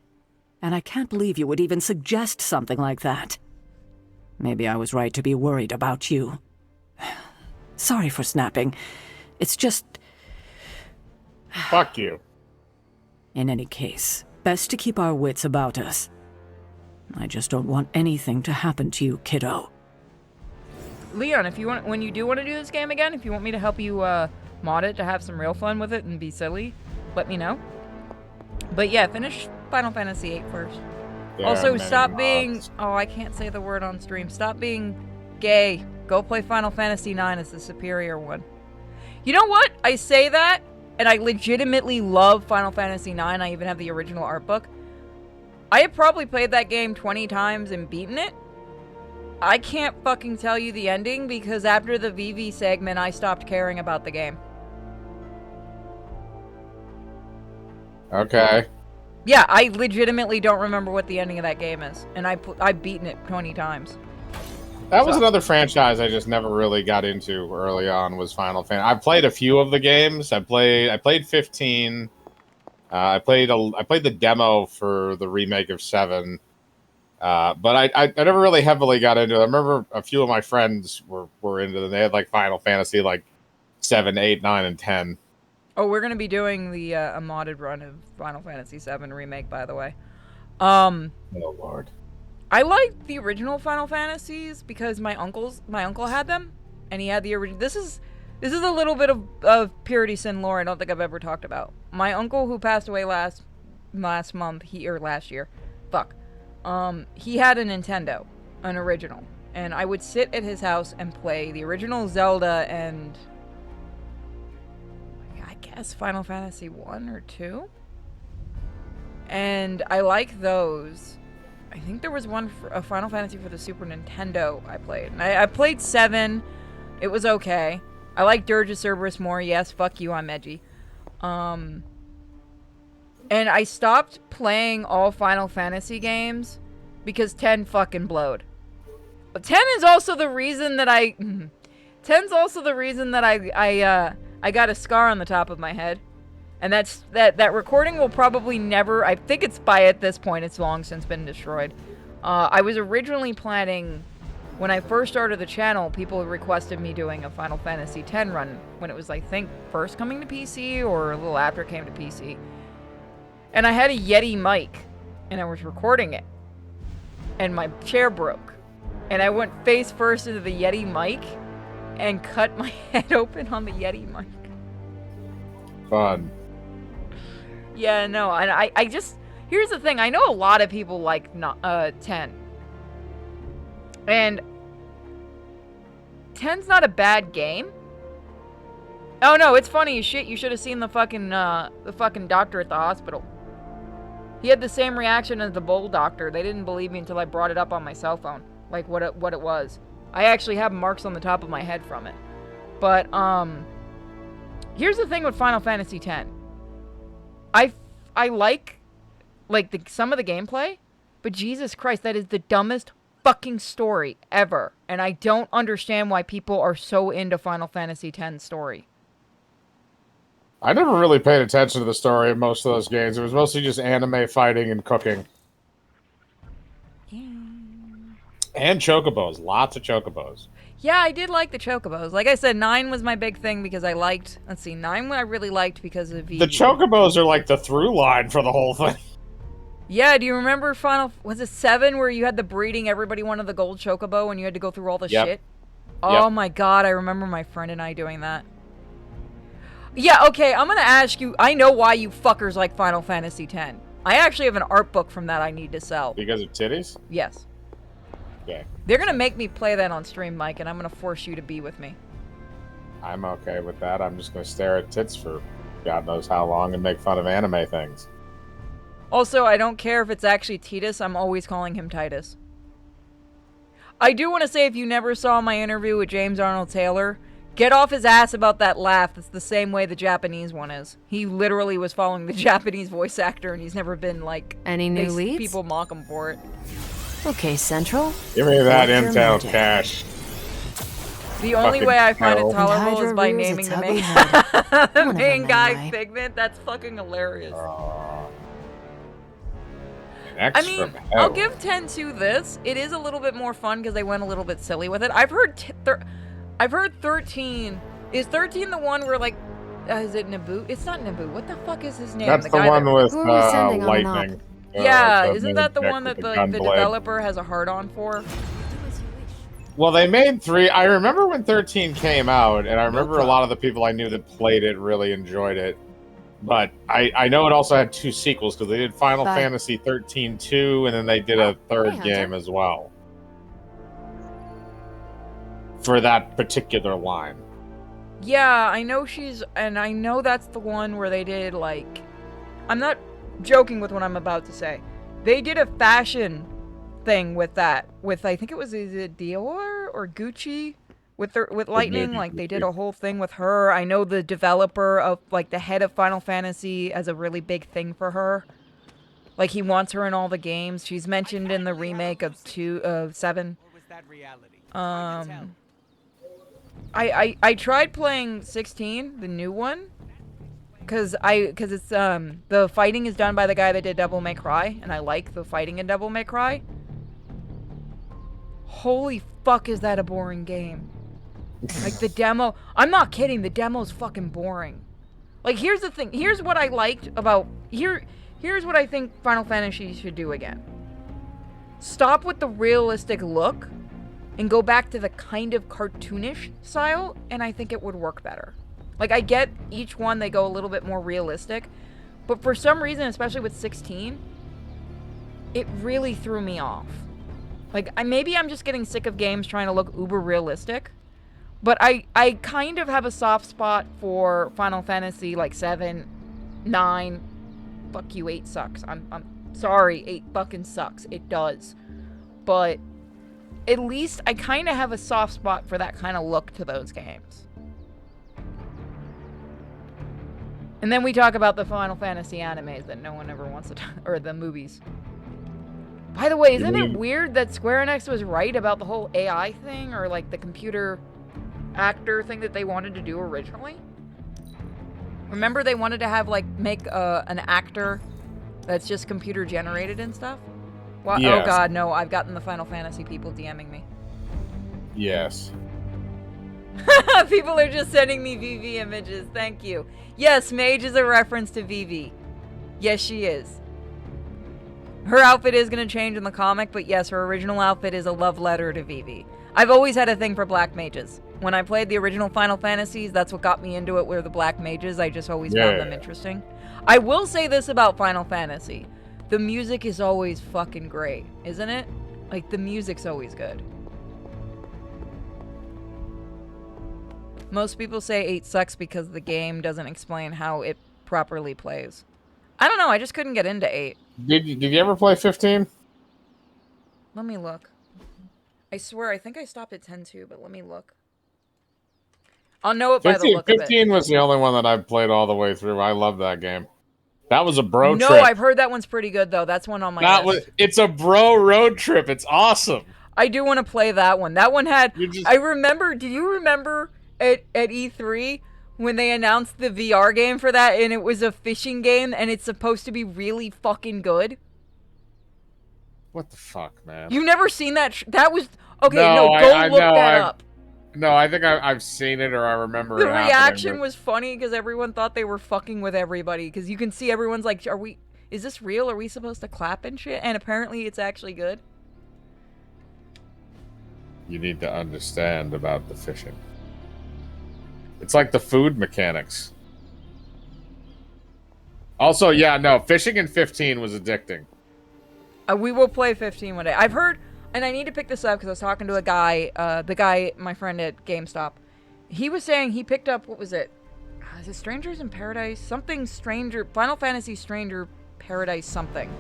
And I can't believe you would even suggest something like that. Maybe I was right to be worried about you. Sorry for snapping. It's just... Fuck you. In any case, best to keep our wits about us. I just don't want anything to happen to you, kiddo. Leon, if you want, when you do want to do this game again, if you want me to help you mod it to have some real fun with it and be silly, let me know. But yeah, finish Final Fantasy VIII first. Also, stop being... Oh, I can't say the word on stream. Stop being gay. Go play Final Fantasy IX as the superior one. You know what? I say that, and I legitimately love Final Fantasy IX. I even have the original art book. I have probably played that game 20 times and beaten it. I can't fucking tell you the ending because after the VV segment, I stopped caring about the game. Okay. Yeah, I legitimately don't remember what the ending of that game is, and I've beaten it 20 times. That was another franchise I just never really got into early on. Was Final Fantasy. I played a few of the games. I played 15. I played the demo for the remake of 7. But I never really heavily got into it. I remember a few of my friends were into them. They had like Final Fantasy like 7, 8, 9, and 10. Oh, we're gonna be doing the a modded run of Final Fantasy VII remake, by the way. Oh Lord. I liked the original Final Fantasies because my uncle had them, and he had the original. This is a little bit of Purity Sin lore I don't think I've ever talked about. My uncle who passed away last month, last year, he had a Nintendo, an original, and I would sit at his house and play the original Zelda and I guess Final Fantasy 1 or 2. And I like those. I think there was one for a Final Fantasy for the Super Nintendo I played. And I played 7. It was okay. I like Dirge of Cerberus more. Yes, fuck you, I'm edgy. And I stopped playing all Final Fantasy games because 10 fucking blowed. But 10 is also the reason that I... 10's also the reason that I got a scar on the top of my head. And that recording will probably never... I think it's at this point, it's long since been destroyed. I was originally planning... When I first started the channel, people requested me doing a Final Fantasy X run when it was, I think, first coming to PC or a little after it came to PC. And I had a Yeti mic, and I was recording it. And my chair broke. And I went face first into the Yeti mic and cut my head open on the Yeti mic. Fun. Yeah, no, and I just... Here's the thing, I know a lot of people like 10. And 10's not a bad game. Oh no, it's funny as shit. You should have seen the fucking doctor at the hospital. He had the same reaction as the bull doctor. They didn't believe me until I brought it up on my cell phone. Like what it was. I actually have marks on the top of my head from it. But here's the thing with Final Fantasy X. I like some of the gameplay, but Jesus Christ, that is the dumbest fucking story ever. And I don't understand why people are so into Final Fantasy X story. I never really paid attention to the story of most of those games. It was mostly just anime fighting and cooking. Yeah. And chocobos. Lots of chocobos. Yeah, I did like the chocobos. Like I said, 9 was my big thing because I liked... Let's see, 9 I really liked because of... The chocobos are like the through line for the whole thing. Yeah, do you remember was it 7 where you had the breeding, everybody wanted the gold chocobo and you had to go through all the shit? Oh my god, I remember my friend and I doing that. Yeah, okay, I'm gonna ask you, I know why you fuckers like Final Fantasy X. I actually have an art book from that I need to sell. Because of titties? Yes. Okay. They're gonna make me play that on stream, Mike, and I'm gonna force you to be with me. I'm okay with that. I'm just gonna stare at tits for God knows how long and make fun of anime things. Also, I don't care if it's actually Titus, I'm always calling him Titus. I do want to say, if you never saw my interview with James Arnold Taylor, get off his ass about that laugh. It's the same way the Japanese one is. He literally was following the Japanese voice actor, and he's never been, like... Any new leads? People mock him for it. Okay, Central. Give me that Intel cash. The only Fucking way I find it hell. tolerable is Hydra by rears naming its the ugly main, head. the One of main them, guy anyway. Figment. That's fucking hilarious. X I mean, from I'll hell. give 10-2 this. It is a little bit more fun because they went a little bit silly with it. I've heard 13. Is 13 the one where like, is it Naboo? It's not Naboo. What the fuck is his name? That's the guy one that... with Who are we sending on an op? lightning. Yeah, the isn't main that the chick one with that the the gun blade. developer has a hard on for? Well, they made 3. I remember when 13 came out, and I remember a lot of the people I knew that played it really enjoyed it. But I know it also had 2 sequels because they did Final Bye. Fantasy 13 2, and then they did a third Hunter. game as well for that particular line. Yeah, I know and I know that's the one where they did like, I'm not joking with what I'm about to say. They did a fashion thing with that, with I think is it Dior or Gucci with Lightning, like they did a whole thing with her. I know the developer of like the head of Final Fantasy has a really big thing for her. Like he wants her in all the games. She's mentioned in the remake of 7. I tried playing 16, the new one, cause it's the fighting is done by the guy that did Devil May Cry, and I like the fighting in Devil May Cry. Holy fuck, is that a boring game? Like the demo, I'm not kidding. The demo's fucking boring. Like here's the thing. Here's what I liked about Here's what I think Final Fantasy should do again. Stop with the realistic look and go back to the kind of cartoonish style, and I think it would work better. Like, I get each one, they go a little bit more realistic, but for some reason, especially with 16, it really threw me off. Like, maybe I'm just getting sick of games trying to look uber realistic, but I kind of have a soft spot for Final Fantasy, like 7, 9, fuck you, 8 sucks. I'm sorry, 8 fucking sucks. It does. But at least I kind of have a soft spot for that kind of look to those games. And then we talk about the Final Fantasy animes that no one ever wants to talk, or the movies. By the way, isn't it weird that Square Enix was right about the whole AI thing, or like the computer actor thing that they wanted to do originally? Remember they wanted to have like make an actor that's just computer generated and stuff? Well, yes. Oh god, no, I've gotten the Final Fantasy people DMing me. Yes. People are just sending me VV images, thank you. Yes, Mage is a reference to VV. Yes, she is. Her outfit is going to change in the comic, but yes, her original outfit is a love letter to VV. I've always had a thing for black mages. When I played the original Final Fantasies, that's what got me into it, were the black mages. I just always found them interesting. I will say this about Final Fantasy. The music is always fucking great, isn't it? Like, the music's always good. Most people say 8 sucks because the game doesn't explain how it properly plays. I don't know, I just couldn't get into 8. Did you ever play 15? Let me look. I swear, I think I stopped at 10-2, but let me look. I'll know it by the look of it. 15 was the only one that I played all the way through. I love that game. That was a bro trip. No, I've heard that one's pretty good, though. That's one on my list. It's a bro road trip. It's awesome. I do want to play that one. That one had... I remember... Do you remember at E3 when they announced the VR game for that, and it was a fishing game, and it's supposed to be really fucking good? What the fuck, man? You've never seen that? That was... Okay, no, go look that up. No, I think I've seen it, or I remember the it happening. The reaction was funny because everyone thought they were fucking with everybody. Because you can see everyone's like, is this real? Are we supposed to clap and shit? And apparently it's actually good. You need to understand about the fishing. It's like the food mechanics. Also, yeah, no, fishing in 15 was addicting. We will play 15 one day. I've heard... And I need to pick this up because I was talking to a guy, my friend at GameStop. He was saying he picked up, what was it? Is it Strangers in Paradise? Something Stranger, Final Fantasy Stranger Paradise something.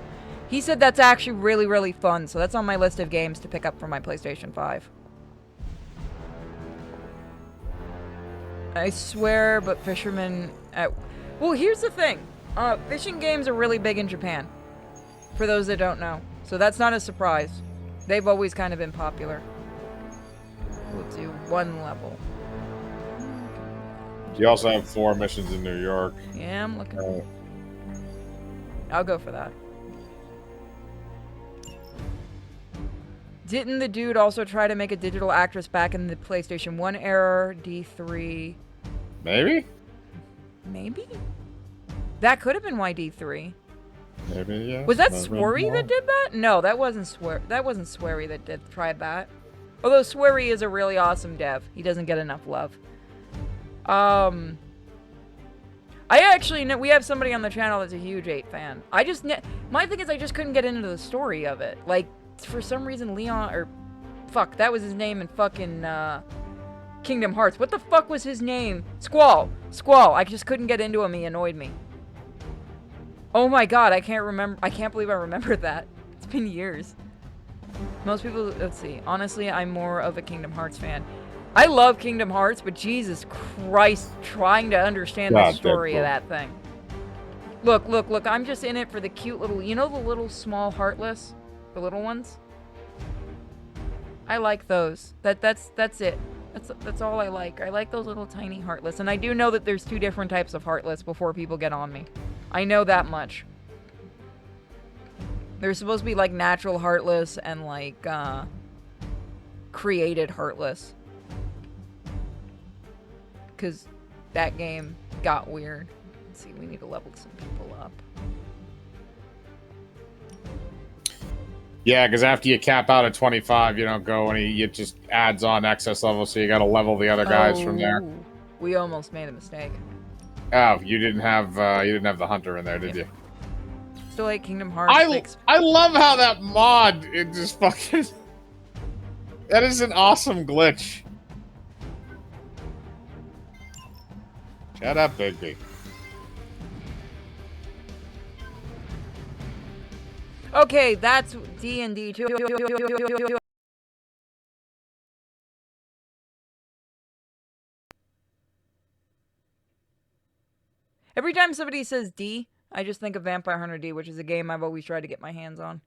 He said that's actually really, really fun, so that's on my list of games to pick up for my PlayStation 5. I swear, but fishermen... Well, here's the thing. Fishing games are really big in Japan, for those that don't know. So that's not a surprise. They've always kind of been popular. We'll do 1 level. You also have 4 missions in New York. Yeah, I'm looking. I'll go for that. Didn't the dude also try to make a digital actress back in the PlayStation 1 era? D3. Maybe? Maybe? That could have been YD3. Maybe, yeah. Was that Swery that did that? No, that wasn't Swery that tried that. Although Swery is a really awesome dev. He doesn't get enough love. I actually know we have somebody on the channel that's a huge 8 fan. My thing is I just couldn't get into the story of it. Like, for some reason Leon, or fuck, that was his name in fucking Kingdom Hearts. What the fuck was his name? Squall. I just couldn't get into him. He annoyed me. Oh my god, I can't believe I remembered that. It's been years. Most people, let's see. Honestly, I'm more of a Kingdom Hearts fan. I love Kingdom Hearts, but Jesus Christ, trying to understand the story of that thing. Look, I'm just in it for the cute little, you know the little small Heartless? The little ones? I like those. That's it. That's all I like. I like those little tiny Heartless. And I do know that there's 2 different types of Heartless before people get on me. I know that much. There's supposed to be like natural Heartless and like created Heartless. Because that game got weird. Let's see, we need to level some people up. Yeah, because after you cap out at 25, you don't go any. It just adds on excess level, so you got to level the other guys from there. We almost made a mistake. Oh, you didn't have the hunter in there, did you? Still like Kingdom Hearts. I love how that mod it just fucking. That is an awesome glitch. Shut up, Bigby. Okay, that's D&D 2. Every time somebody says D, I just think of Vampire Hunter D, which is a game I've always tried to get my hands on.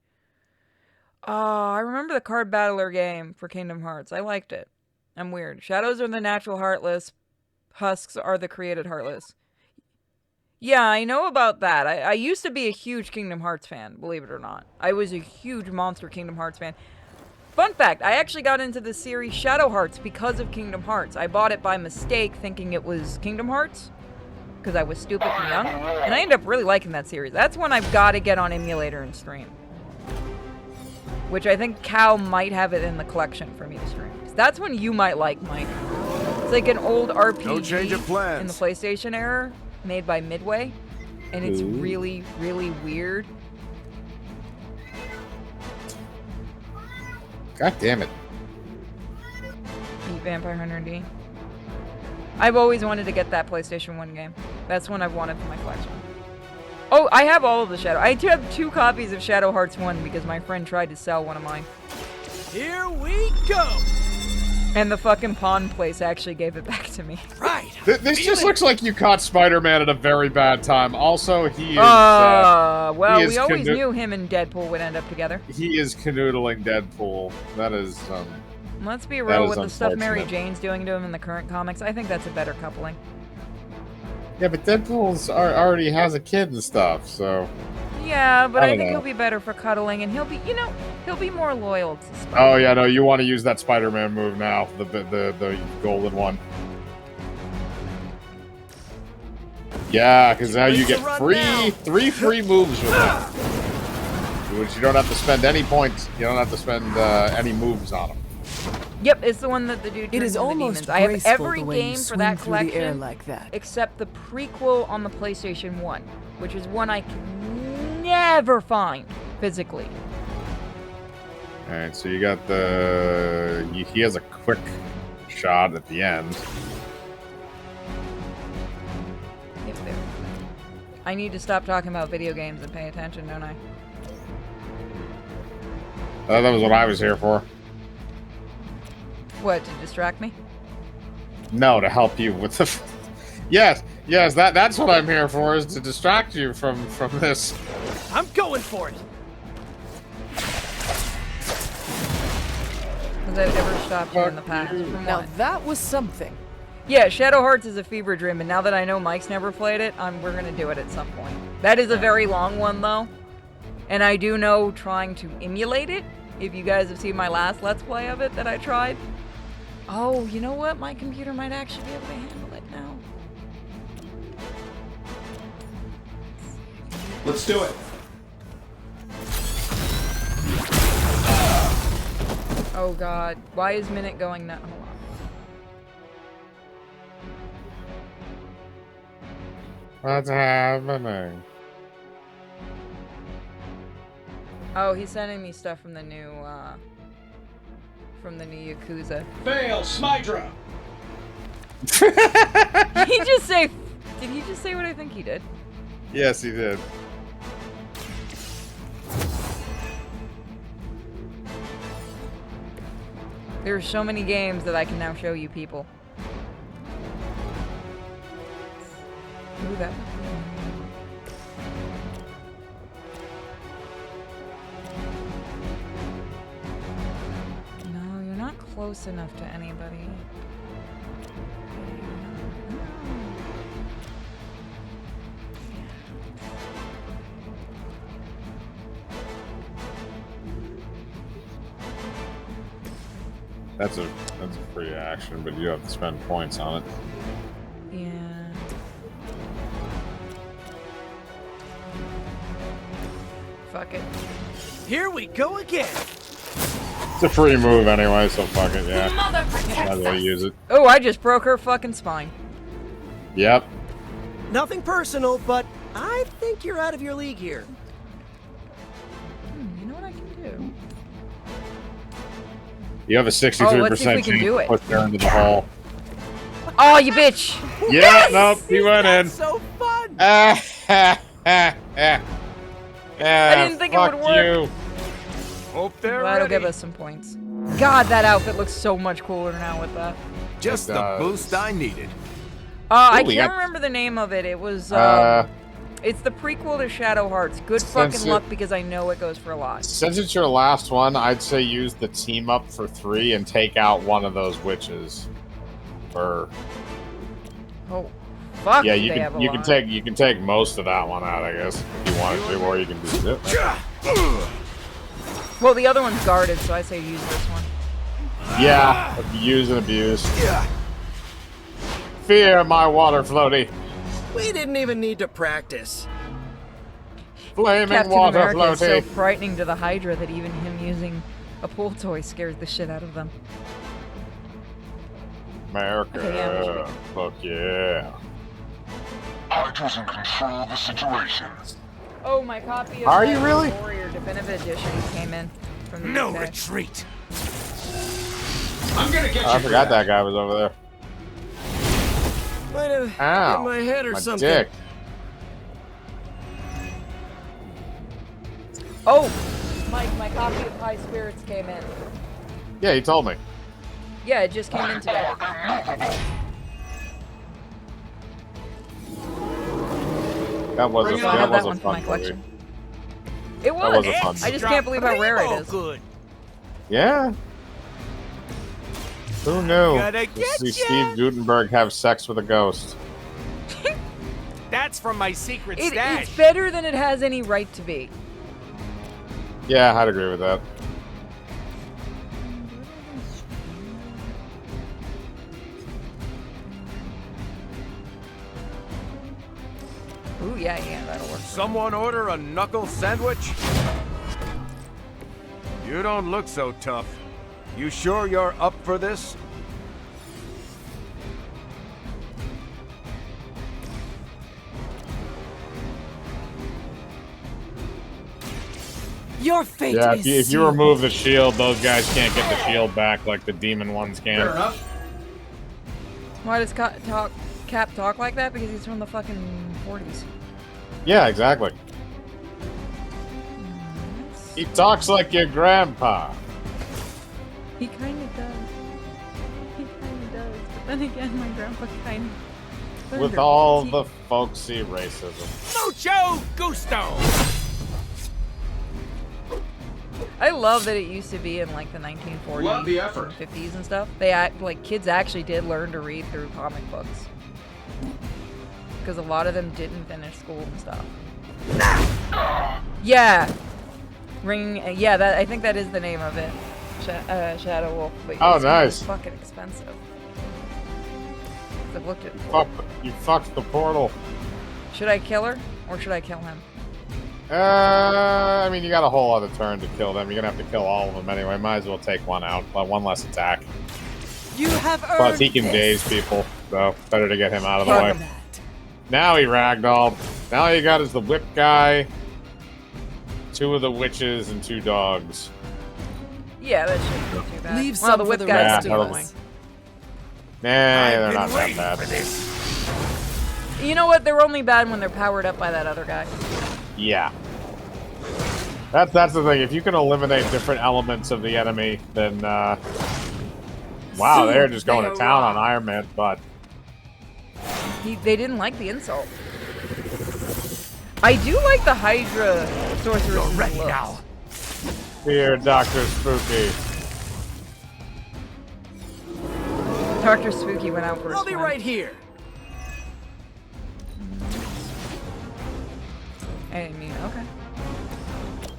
I remember the card battler game for Kingdom Hearts. I liked it. I'm weird. Shadows are the natural Heartless. Husks are the created Heartless. Yeah, I know about that. I used to be a huge Kingdom Hearts fan, believe it or not. I was a huge Monster Kingdom Hearts fan. Fun fact, I actually got into the series Shadow Hearts because of Kingdom Hearts. I bought it by mistake thinking it was Kingdom Hearts, because I was stupid and young, and I ended up really liking that series. That's one I've got to get on emulator and stream. Which I think Cal might have it in the collection for me to stream. That's one you might like, Mike. It's like an old RPG No change of plans. in the PlayStation era, made by Midway, and it's really, really weird. God damn it. Beat Vampire Hunter D. I've always wanted to get that PlayStation 1 game. That's one I've wanted for my collection. Oh, I have all of the Shadow. I do have 2 copies of Shadow Hearts 1 because my friend tried to sell one of mine. Here we go! And the fucking pawn place actually gave it back to me. Right. This just looks like you caught Spider-Man at a very bad time. Also, he is... well, he is we always knew him and Deadpool would end up together. He is canoodling Deadpool. That is, Let's be real, with the stuff Mary unfortunate. Jane's doing to him in the current comics, I think that's a better coupling. Yeah, but Deadpool's already has a kid and stuff, so... Yeah, but I I don't think know. he'll be better for cuddling, and he'll be, he'll be more loyal to Spider. Oh, yeah, no, you want to use that Spider-Man move now, the golden one. Yeah, because now you get three free moves with it. Which you don't have to spend any points, you don't have to spend any moves on them. Yep, it's the one that the dude It turns is into almost demons. I have graceful every the way you game for swing that through the air collection like that. except the prequel on the PlayStation 1, which is one I can never find physically. Alright, so you got the... He has a quick shot at the end. Yep, there. I need to stop talking about video games and pay attention, don't I? That was what I was here for. What, to distract me? No, to help you with the... Yes, that's what I'm here for, is to distract you from this. I'm going for it. games I've ever stopped you in the past. Now that was something. Yeah, Shadow Hearts is a fever dream, and now that I know Mike's never played it, we're gonna do it at some point. That is a very long one, though. And I do know trying to emulate it, if you guys have seen my last Let's Play of it that I tried. Oh, you know what? My computer might actually be able to handle it now. Let's do it. Oh god, why is Minute going now? Hold on. What's happening? Oh, he's sending me stuff from the new Yakuza. Fail, Smydra! Did he just say what I think he did? Yes, he did. There are so many games that I can now show you people. Ooh, that. No, you're not close enough to anybody. That's a free action, but you have to spend points on it. Yeah. Fuck it. Here we go again. It's a free move anyway, so fuck it, yeah. Might as well use it. Oh, I just broke her fucking spine. Yep. Nothing personal, but I think you're out of your league here. You know what I can do? You have a 63% chance to push her into the hole. Oh, you bitch! Yeah, Yes! nope, he went in. So fun! I didn't think it would work. You. Hope they're That'll ready. give us some points. God, that outfit looks so much cooler now with that. Just the boost I needed. I we can't got- remember the name of it. It was, it's the prequel to Shadow Hearts. Good Since fucking luck because I know it goes for a lot. Since it's your last one, I'd say use the team up for 3 and take out one of those witches. Or Oh, fuck! yeah, do you they have a can lot. take most of that one out, I guess, if you wanted to, or you can do it. Well, the other one's guarded, so I say use this one. Yeah, use and abuse. Fear my water floaty. We didn't even need to practice. Flaming Captain water America is so floaty. frightening to the Hydra that even him using a pool toy scares the shit out of them. America. Okay, yeah, Fuck yeah. Hydra's in control of the situation. Oh, my copy of Are you Hydra really? Warrior Definitive Edition came in from the No UK. retreat. I'm gonna get you. I forgot that guy was over there. Might have Ow. hit my head or My something. dick. Oh, Mike, my copy of High Spirits came in. Yeah, he told me. Yeah, it just came in today. That was So I have that one for my collection. It was. was a fun I just movie. can't believe how rare it is. Good. Yeah. Who knew? Gotta To get see ya. Steve Gutenberg have sex with a ghost. That's from my secret It's better than it has any right to be. Yeah, I'd agree with that. Ooh, yeah, that'll work. Someone order a knuckle sandwich? You don't look so tough. You sure you're up for this? Your fate Yeah, is if you sealed. remove the shield, those guys can't get the shield back like the demon ones can. Fair enough. Why does Cap talk like that? Because he's from the fucking 40s. Yeah, exactly. He talks like your grandpa. He kind of does. He kind of does. But then again, my grandpa kind of... With all the folksy racism. Mucho gusto. I love that it used to be in like the 1940s, Love the effort. 50s and stuff. They act like kids actually did learn to read through comic books. Because a lot of them didn't finish school and stuff. Yeah. Yeah, that I think that is the name of it. Shadow Wolf. But Oh, it's gonna be nice. fucking expensive. I've looked at You fucked the portal. Should I kill her or should I kill him? I mean, you got a whole other turn to kill them. You're gonna have to kill all of them anyway. Might as well take one out. One less attack. You have earned Plus, he can this. daze people, so better to get him out of the Fuck way. Now he ragdolled. Now all you got is the whip guy, 2 of the witches, and 2 dogs. Yeah, that shouldn't be too bad. Leave well, some the for whip the guy's rest still of going. us. Nah, they're not that bad. You know what? They're only bad when they're powered up by that other guy. Yeah. That's the thing. If you can eliminate different elements of the enemy, then wow, they're just going to town on Iron Man's butt. They didn't like the insult. I do like the Hydra sorceress. You're ready now. Here, Dr. Spooky. Dr. Spooky went out first. I'll be right here. I didn't mean, okay.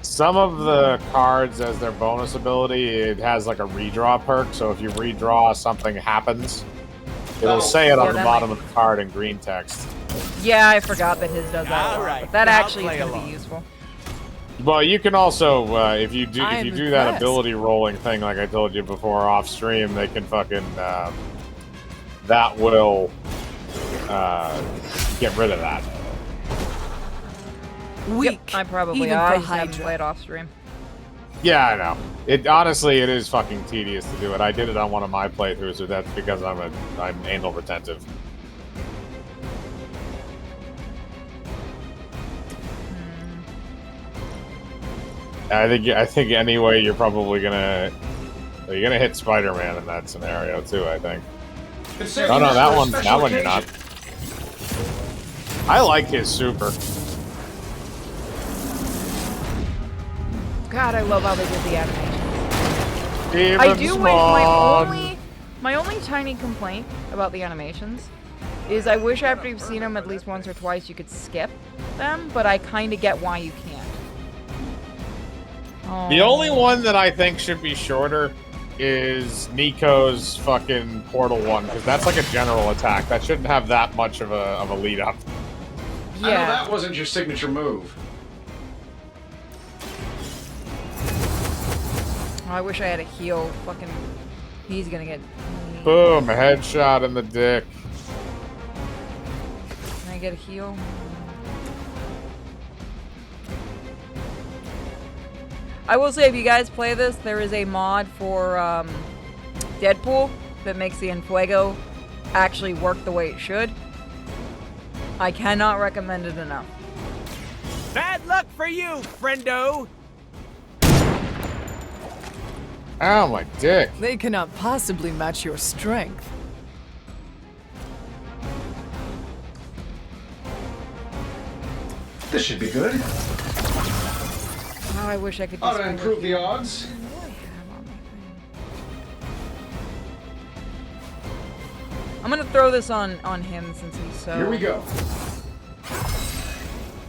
Some of the cards, as their bonus ability, it has like a redraw perk, so if you redraw, something happens. It'll say it on the bottom of the card in green text. Yeah, I forgot that his does that. Alright, But that I'll actually play is going to along. be useful. Well, you can also, if you do I'm that impressed. ability rolling thing, like I told you before off stream, they can fucking that will get rid of that. Weak. I probably even I for just haven't Hydra. played off stream. Yeah, I know. It honestly, it is fucking tedious to do it. I did it on one of my playthroughs, but that's because I'm anal retentive. I think anyway, you're probably gonna hit Spider-Man in that scenario too. I think. Oh no, that one you're not. I like his super. God, I love how they did the animation. Even I do wish smog. my only tiny complaint about the animations is I wish after you've seen them at least once or twice you could skip them, but I kind of get why you can't. The only one that I think should be shorter is Nico's fucking portal one, because that's like a general attack. That shouldn't have that much of a lead up. I know that wasn't your signature move. Oh, I wish I had a heal. Fucking, he's gonna get. Boom, a headshot in the dick. Can I get a heal? I will say, if you guys play this, there is a mod for Deadpool that makes the Enfuego actually work the way it should. I cannot recommend it enough. Bad luck for you, friendo. Ow, my dick. They cannot possibly match your strength. This should be good. Oh, I wish I could Ought just to improve the odds. I'm gonna throw this on him since he's so. Here we go.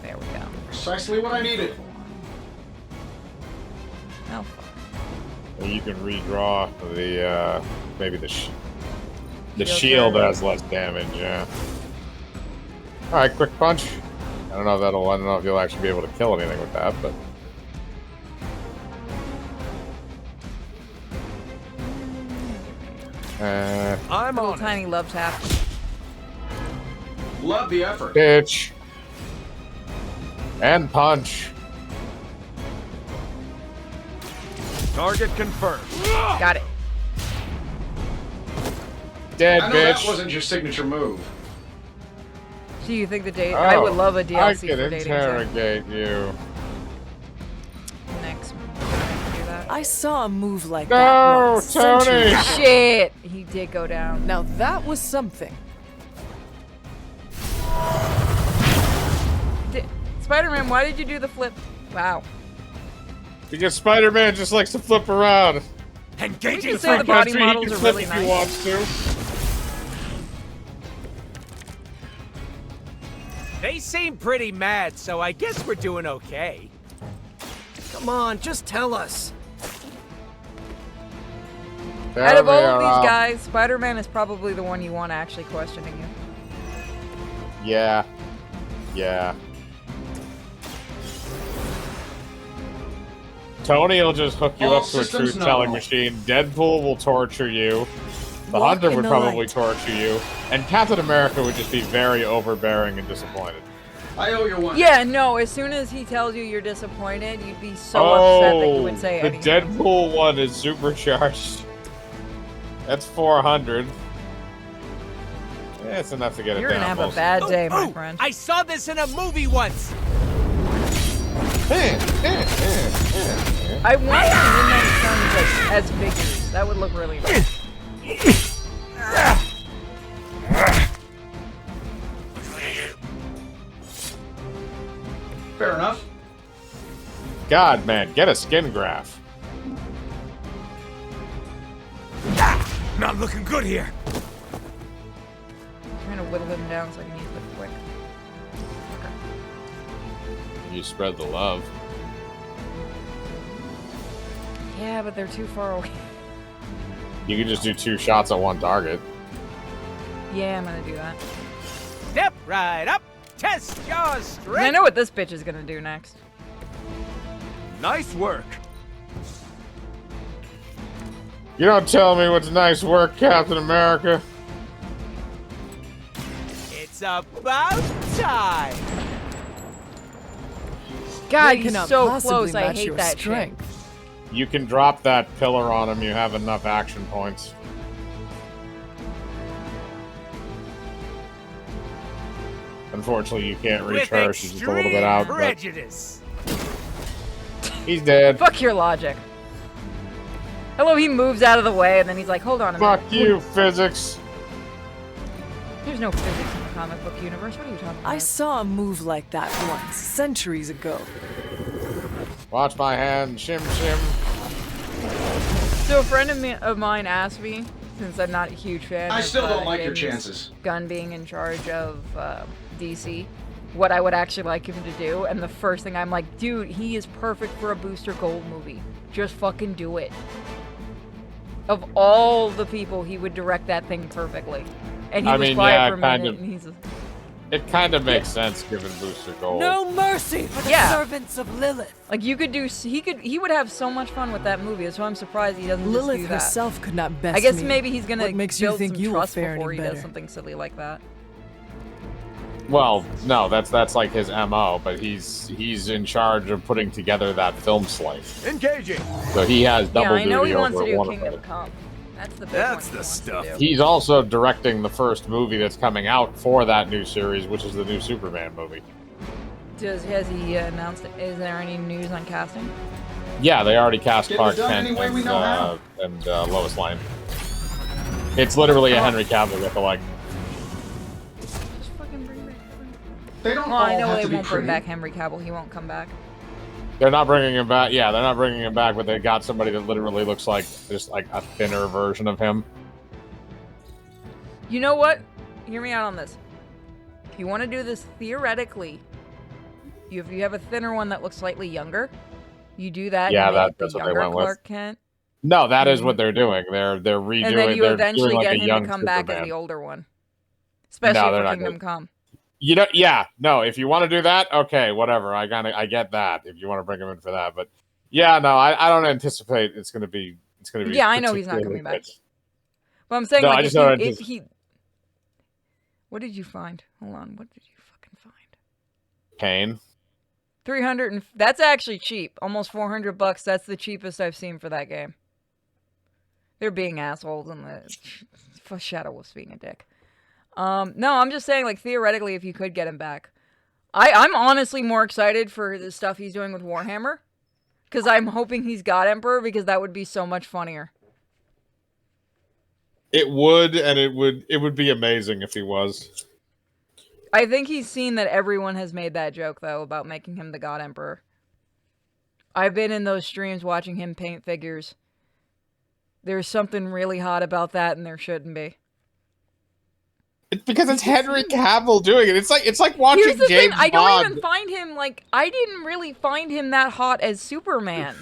There we go. Precisely what I needed. Oh, You can redraw the maybe the Shield shield turret. has less damage. Yeah. All right, quick punch. I don't know if that'll. I don't know if you'll actually be able to kill anything with that, but. I'm little on tiny love tap. Love the effort. Pitch. And punch. Target confirmed. Got it. Dead I know bitch. that wasn't your signature move. Do you think the date? I would love a DLC I for can dating sim. interrogate you. Next one. Do that. I saw a move like No, that once, Tony! centuries ago. Shit! He did go down. Now that was something. Spider-Man, why did you do the flip? Wow. Because Spider-Man just likes to flip around. Engaging You say the body He models can are flip really if nice. he wants to. They seem pretty mad, so I guess we're doing okay. Come on, just tell us. Out of all of these guys, Spider-Man is probably the one you want actually questioning you. Yeah. Yeah. Tony will just hook you All up to a systems truth-telling nominal. machine. Deadpool will torture you. The Walk Hunter in would the probably light. torture you. And Captain America would just be very overbearing and disappointed. I owe you one. Yeah, no, as soon as he tells you you're disappointed, you'd be so upset that you would say the anything. Deadpool one is supercharged. That's 400. Yeah, it's enough to get You're it gonna down. have a bad day, my Oh, friend. I saw this in a movie once. I want the Midnight Suns like as figures. That would look really nice. Fair enough. God, man, get a skin graft. Not looking good here. I'm trying to whittle him down so I can use it quick. You spread the love. Yeah, but they're too far away. You can just do 2 shots at one target. Yeah, I'm gonna do that. Step right up. Test your 'Cause strength. I know what this bitch is gonna do next. Nice work. You don't tell me what's nice work, Captain America. It's about time. God, They he's cannot so possibly close. I match hate your that shit. strength. You can drop that pillar on him. You have enough action points. Unfortunately, you can't reach With her. She's just a little bit out. But prejudice. he's dead. Fuck your logic. Hello, he moves out of the way and then he's like, hold on a minute. Fuck you, physics. There's no physics in the comic book universe. What are you talking about? I saw a move like that once, centuries ago. Watch my hand. Shim, shim. So a friend of mine asked me, since I'm not a huge fan I of still don't like your James chances. Gunn being in charge of DC, what I would actually like him to do, and the first thing I'm like, dude, he is perfect for a Booster Gold movie. Just fucking do it. Of all the people, he would direct that thing perfectly. And he was quiet for a minute, and he's... It kind of makes sense given Booster Gold. No mercy for the servants of Lilith. Like you could do, he would have so much fun with that movie. That's why I'm surprised he doesn't Lilith just do that. herself could not best I guess me. maybe he's gonna What makes you build think some you will trust fare before any he does better? something silly like that. Well, no, that's like his MO, but he's in charge of putting together that film slate. Engaging. So he has double Yeah, I know duty he wants over to do one Kingdom of them. Come. That's the big That's one he the wants stuff. to do. He's also directing the first movie that's coming out for that new series, which is the new Superman movie. Has he announced? Is there any news on casting? Yeah, they already cast Get it Clark done Kent any way we know how. and Lois Lane. It's literally a Henry Cavill look-alike. Just fucking bring back. They don't Well, all I know have they to be won't pretty. bring back Henry Cavill. He won't come back. They're not bringing him back. Yeah, they're not bringing him back, but they got somebody that literally looks like just like a thinner version of him. You know what? Hear me out on this. If you want to do this theoretically, if you have a thinner one that looks slightly younger, you do that. Yeah, and make that's the what they younger went with. Clark Kent. No, that is what they're doing. They're redoing. And then you they're eventually doing like get a him young to come back as Superman. the older one. Especially No, for they're not Kingdom gonna- Come. You know, yeah, no. If you want to do that, okay, whatever. I get that. If you want to bring him in for that, but yeah, no, I don't anticipate it's gonna be. Yeah, I know he's not particularly coming back. good. But I'm saying, No, I like, just if, don't you, if antici- he... What did you find? Hold on, what did you fucking find? Pain. 300 and... That's actually cheap. Almost $400. That's the cheapest I've seen for that game. They're being assholes and the... Shadow Wolf's being a dick. No, I'm just saying, like, theoretically, if you could get him back. I'm honestly more excited for the stuff he's doing with Warhammer. Because I'm hoping he's God Emperor, because that would be so much funnier. It would, and it would be amazing if he was. I think he's seen that everyone has made that joke, though, about making him the God Emperor. I've been in those streams watching him paint figures. There's something really hot about that, and there shouldn't be. It's because it's Henry Cavill doing it. It's like watching Here's the James thing, I Bond. don't even find him, like, I didn't really find him that hot as Superman.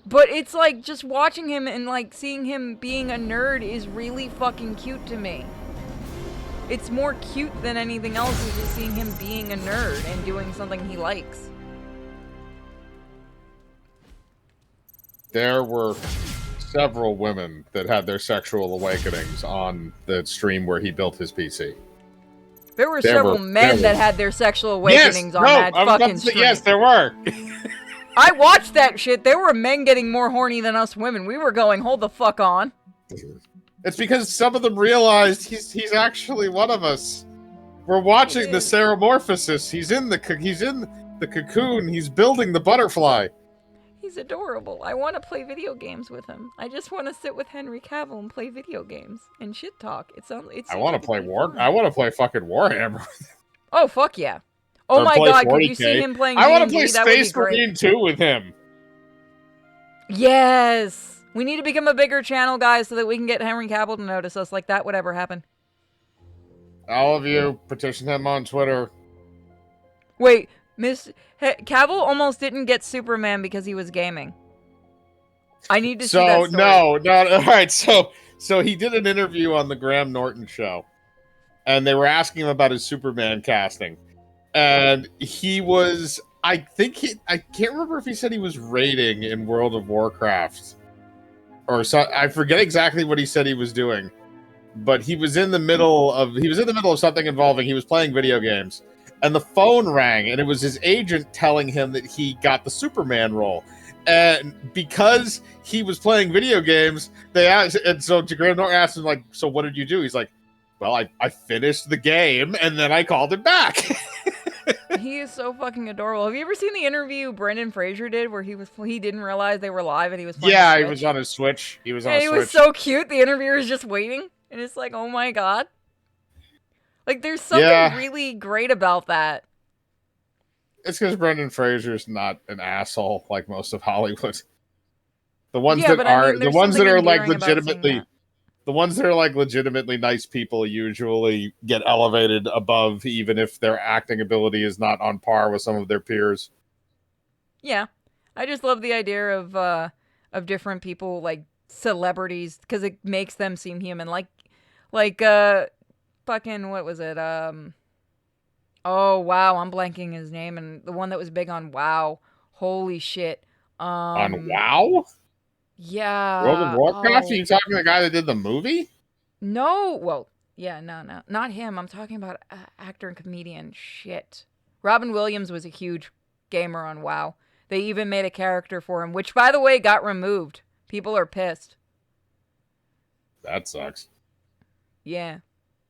But it's like, just watching him and, like, seeing him being a nerd is really fucking cute to me. It's more cute than anything else, is just seeing him being a nerd and doing something he likes. There were several women that had their sexual awakenings on the stream where he built his PC. There were several men that had their sexual awakenings on that fucking stream. Yes, there were. I watched that shit. There were men getting more horny than us women. We were going, hold the fuck on. It's because some of them realized he's actually one of us. We're watching the Ceramorphosis. He's in the cocoon. He's building the butterfly. He's adorable. I want to play video games with him. I just want to sit with Henry Cavill and play video games and shit talk. I want to play I want to play fucking Warhammer. Oh fuck yeah! Oh my god, could you see him playing? I want to play that would be Space great. Marine 2 with him. Yes, we need to become a bigger channel, guys, so that we can get Henry Cavill to notice us. Like that would ever happen. All of you petition him on Twitter. Wait, Cavill almost didn't get Superman because he was gaming. I need to see that story. No. All right, so he did an interview on the Graham Norton show, and they were asking him about his Superman casting, and he was, I can't remember if he said he was raiding in World of Warcraft, or so. I forget exactly what he said he was doing, but he was in the middle of something involving, he was playing video games. And the phone rang, and it was his agent telling him that he got the Superman role. And because he was playing video games, so Graham Norton asked him, like, so what did you do? He's like, well, I finished the game, and then I called it back. He is so fucking adorable. Have you ever seen the interview Brendan Fraser did where he didn't realize they were live and he was playing Yeah, he was on his Switch. He was so cute. The interviewer is just waiting, and it's like, oh my god. Like, there's something really great about that. It's because Brendan Fraser's not an asshole like most of Hollywood. The ones that are like legitimately nice people usually get elevated above, even if their acting ability is not on par with some of their peers. Yeah, I just love the idea of different people, like celebrities, because it makes them seem human. Like fucking, what was it? Oh, wow, I'm blanking his name, and the one that was big on WoW. Holy shit. On WoW? Yeah. World of Warcraft? Are you talking to the guy that did the movie? No, well, yeah, no, not him. I'm talking about actor and comedian. Shit. Robin Williams was a huge gamer on WoW. They even made a character for him, which, by the way, got removed. People are pissed. That sucks. Yeah.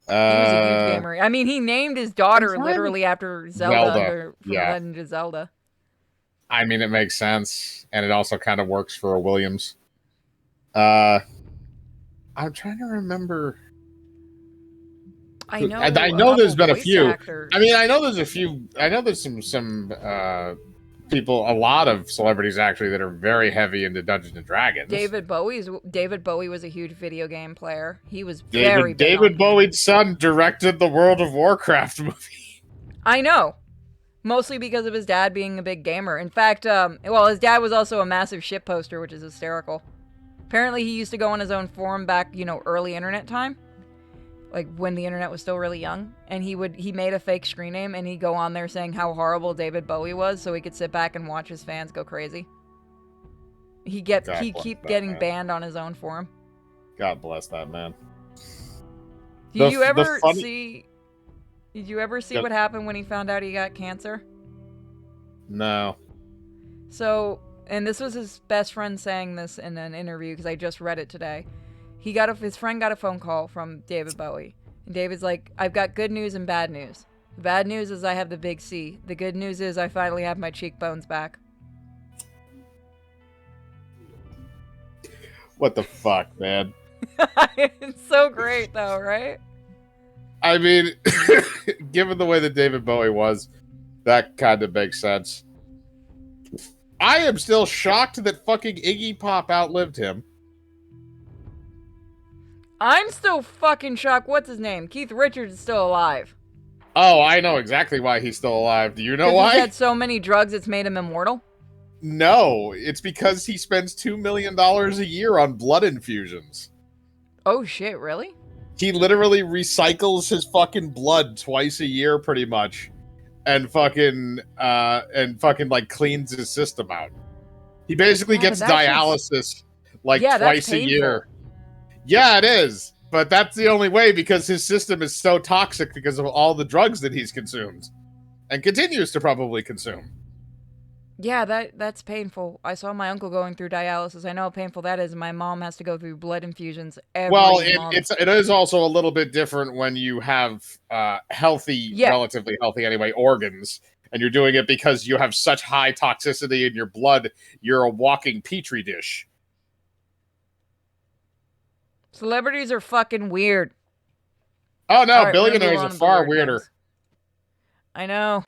He was a huge gamer. I mean, he named his daughter literally after Zelda. From Legend of Zelda. I mean, it makes sense, and it also kind of works for a Williams. I'm trying to remember. I know. I know there's been a few. Actors. I mean, I know there's a few. I know there's some people, a lot of celebrities actually that are very heavy into Dungeons and Dragons. David Bowie was a huge video game player. He was very big David Bowie's son directed the World of Warcraft movie. I know. Mostly because of his dad being a big gamer. In fact, his dad was also a massive shit poster, which is hysterical. Apparently he used to go on his own forum back, early internet time. Like when the internet was still really young, and he made a fake screen name, and he'd go on there saying how horrible David Bowie was, so he could sit back and watch his fans go crazy. He keep getting banned on his own forum. God bless that man. Did you ever see what happened when he found out he got cancer? No. So, and this was his best friend saying this in an interview because I just read it today. His friend got a phone call from David Bowie. And David's like, I've got good news and bad news. The bad news is I have the big C. The good news is I finally have my cheekbones back. What the fuck, man? It's so great, though, right? I mean, given the way that David Bowie was, that kind of makes sense. I am still shocked that fucking Iggy Pop outlived him. I'm still fucking shocked. What's his name? Keith Richards is still alive. Oh, I know exactly why he's still alive. Do you know why? He's had so many drugs, it's made him immortal? No, it's because he spends $2 million a year on blood infusions. Oh shit, really? He literally recycles his fucking blood twice a year, pretty much, and fucking like cleans his system out. He basically gets dialysis like twice a year. Yeah, it is. But that's the only way because his system is so toxic because of all the drugs that he's consumed and continues to probably consume. Yeah, that's painful. I saw my uncle going through dialysis. I know how painful that is. My mom has to go through blood infusions every month. It is also a little bit different when you have relatively healthy anyway, organs, and you're doing it because you have such high toxicity in your blood. You're a walking petri dish. Celebrities are fucking weird. Oh no, All right, billionaires are far weirder. I know.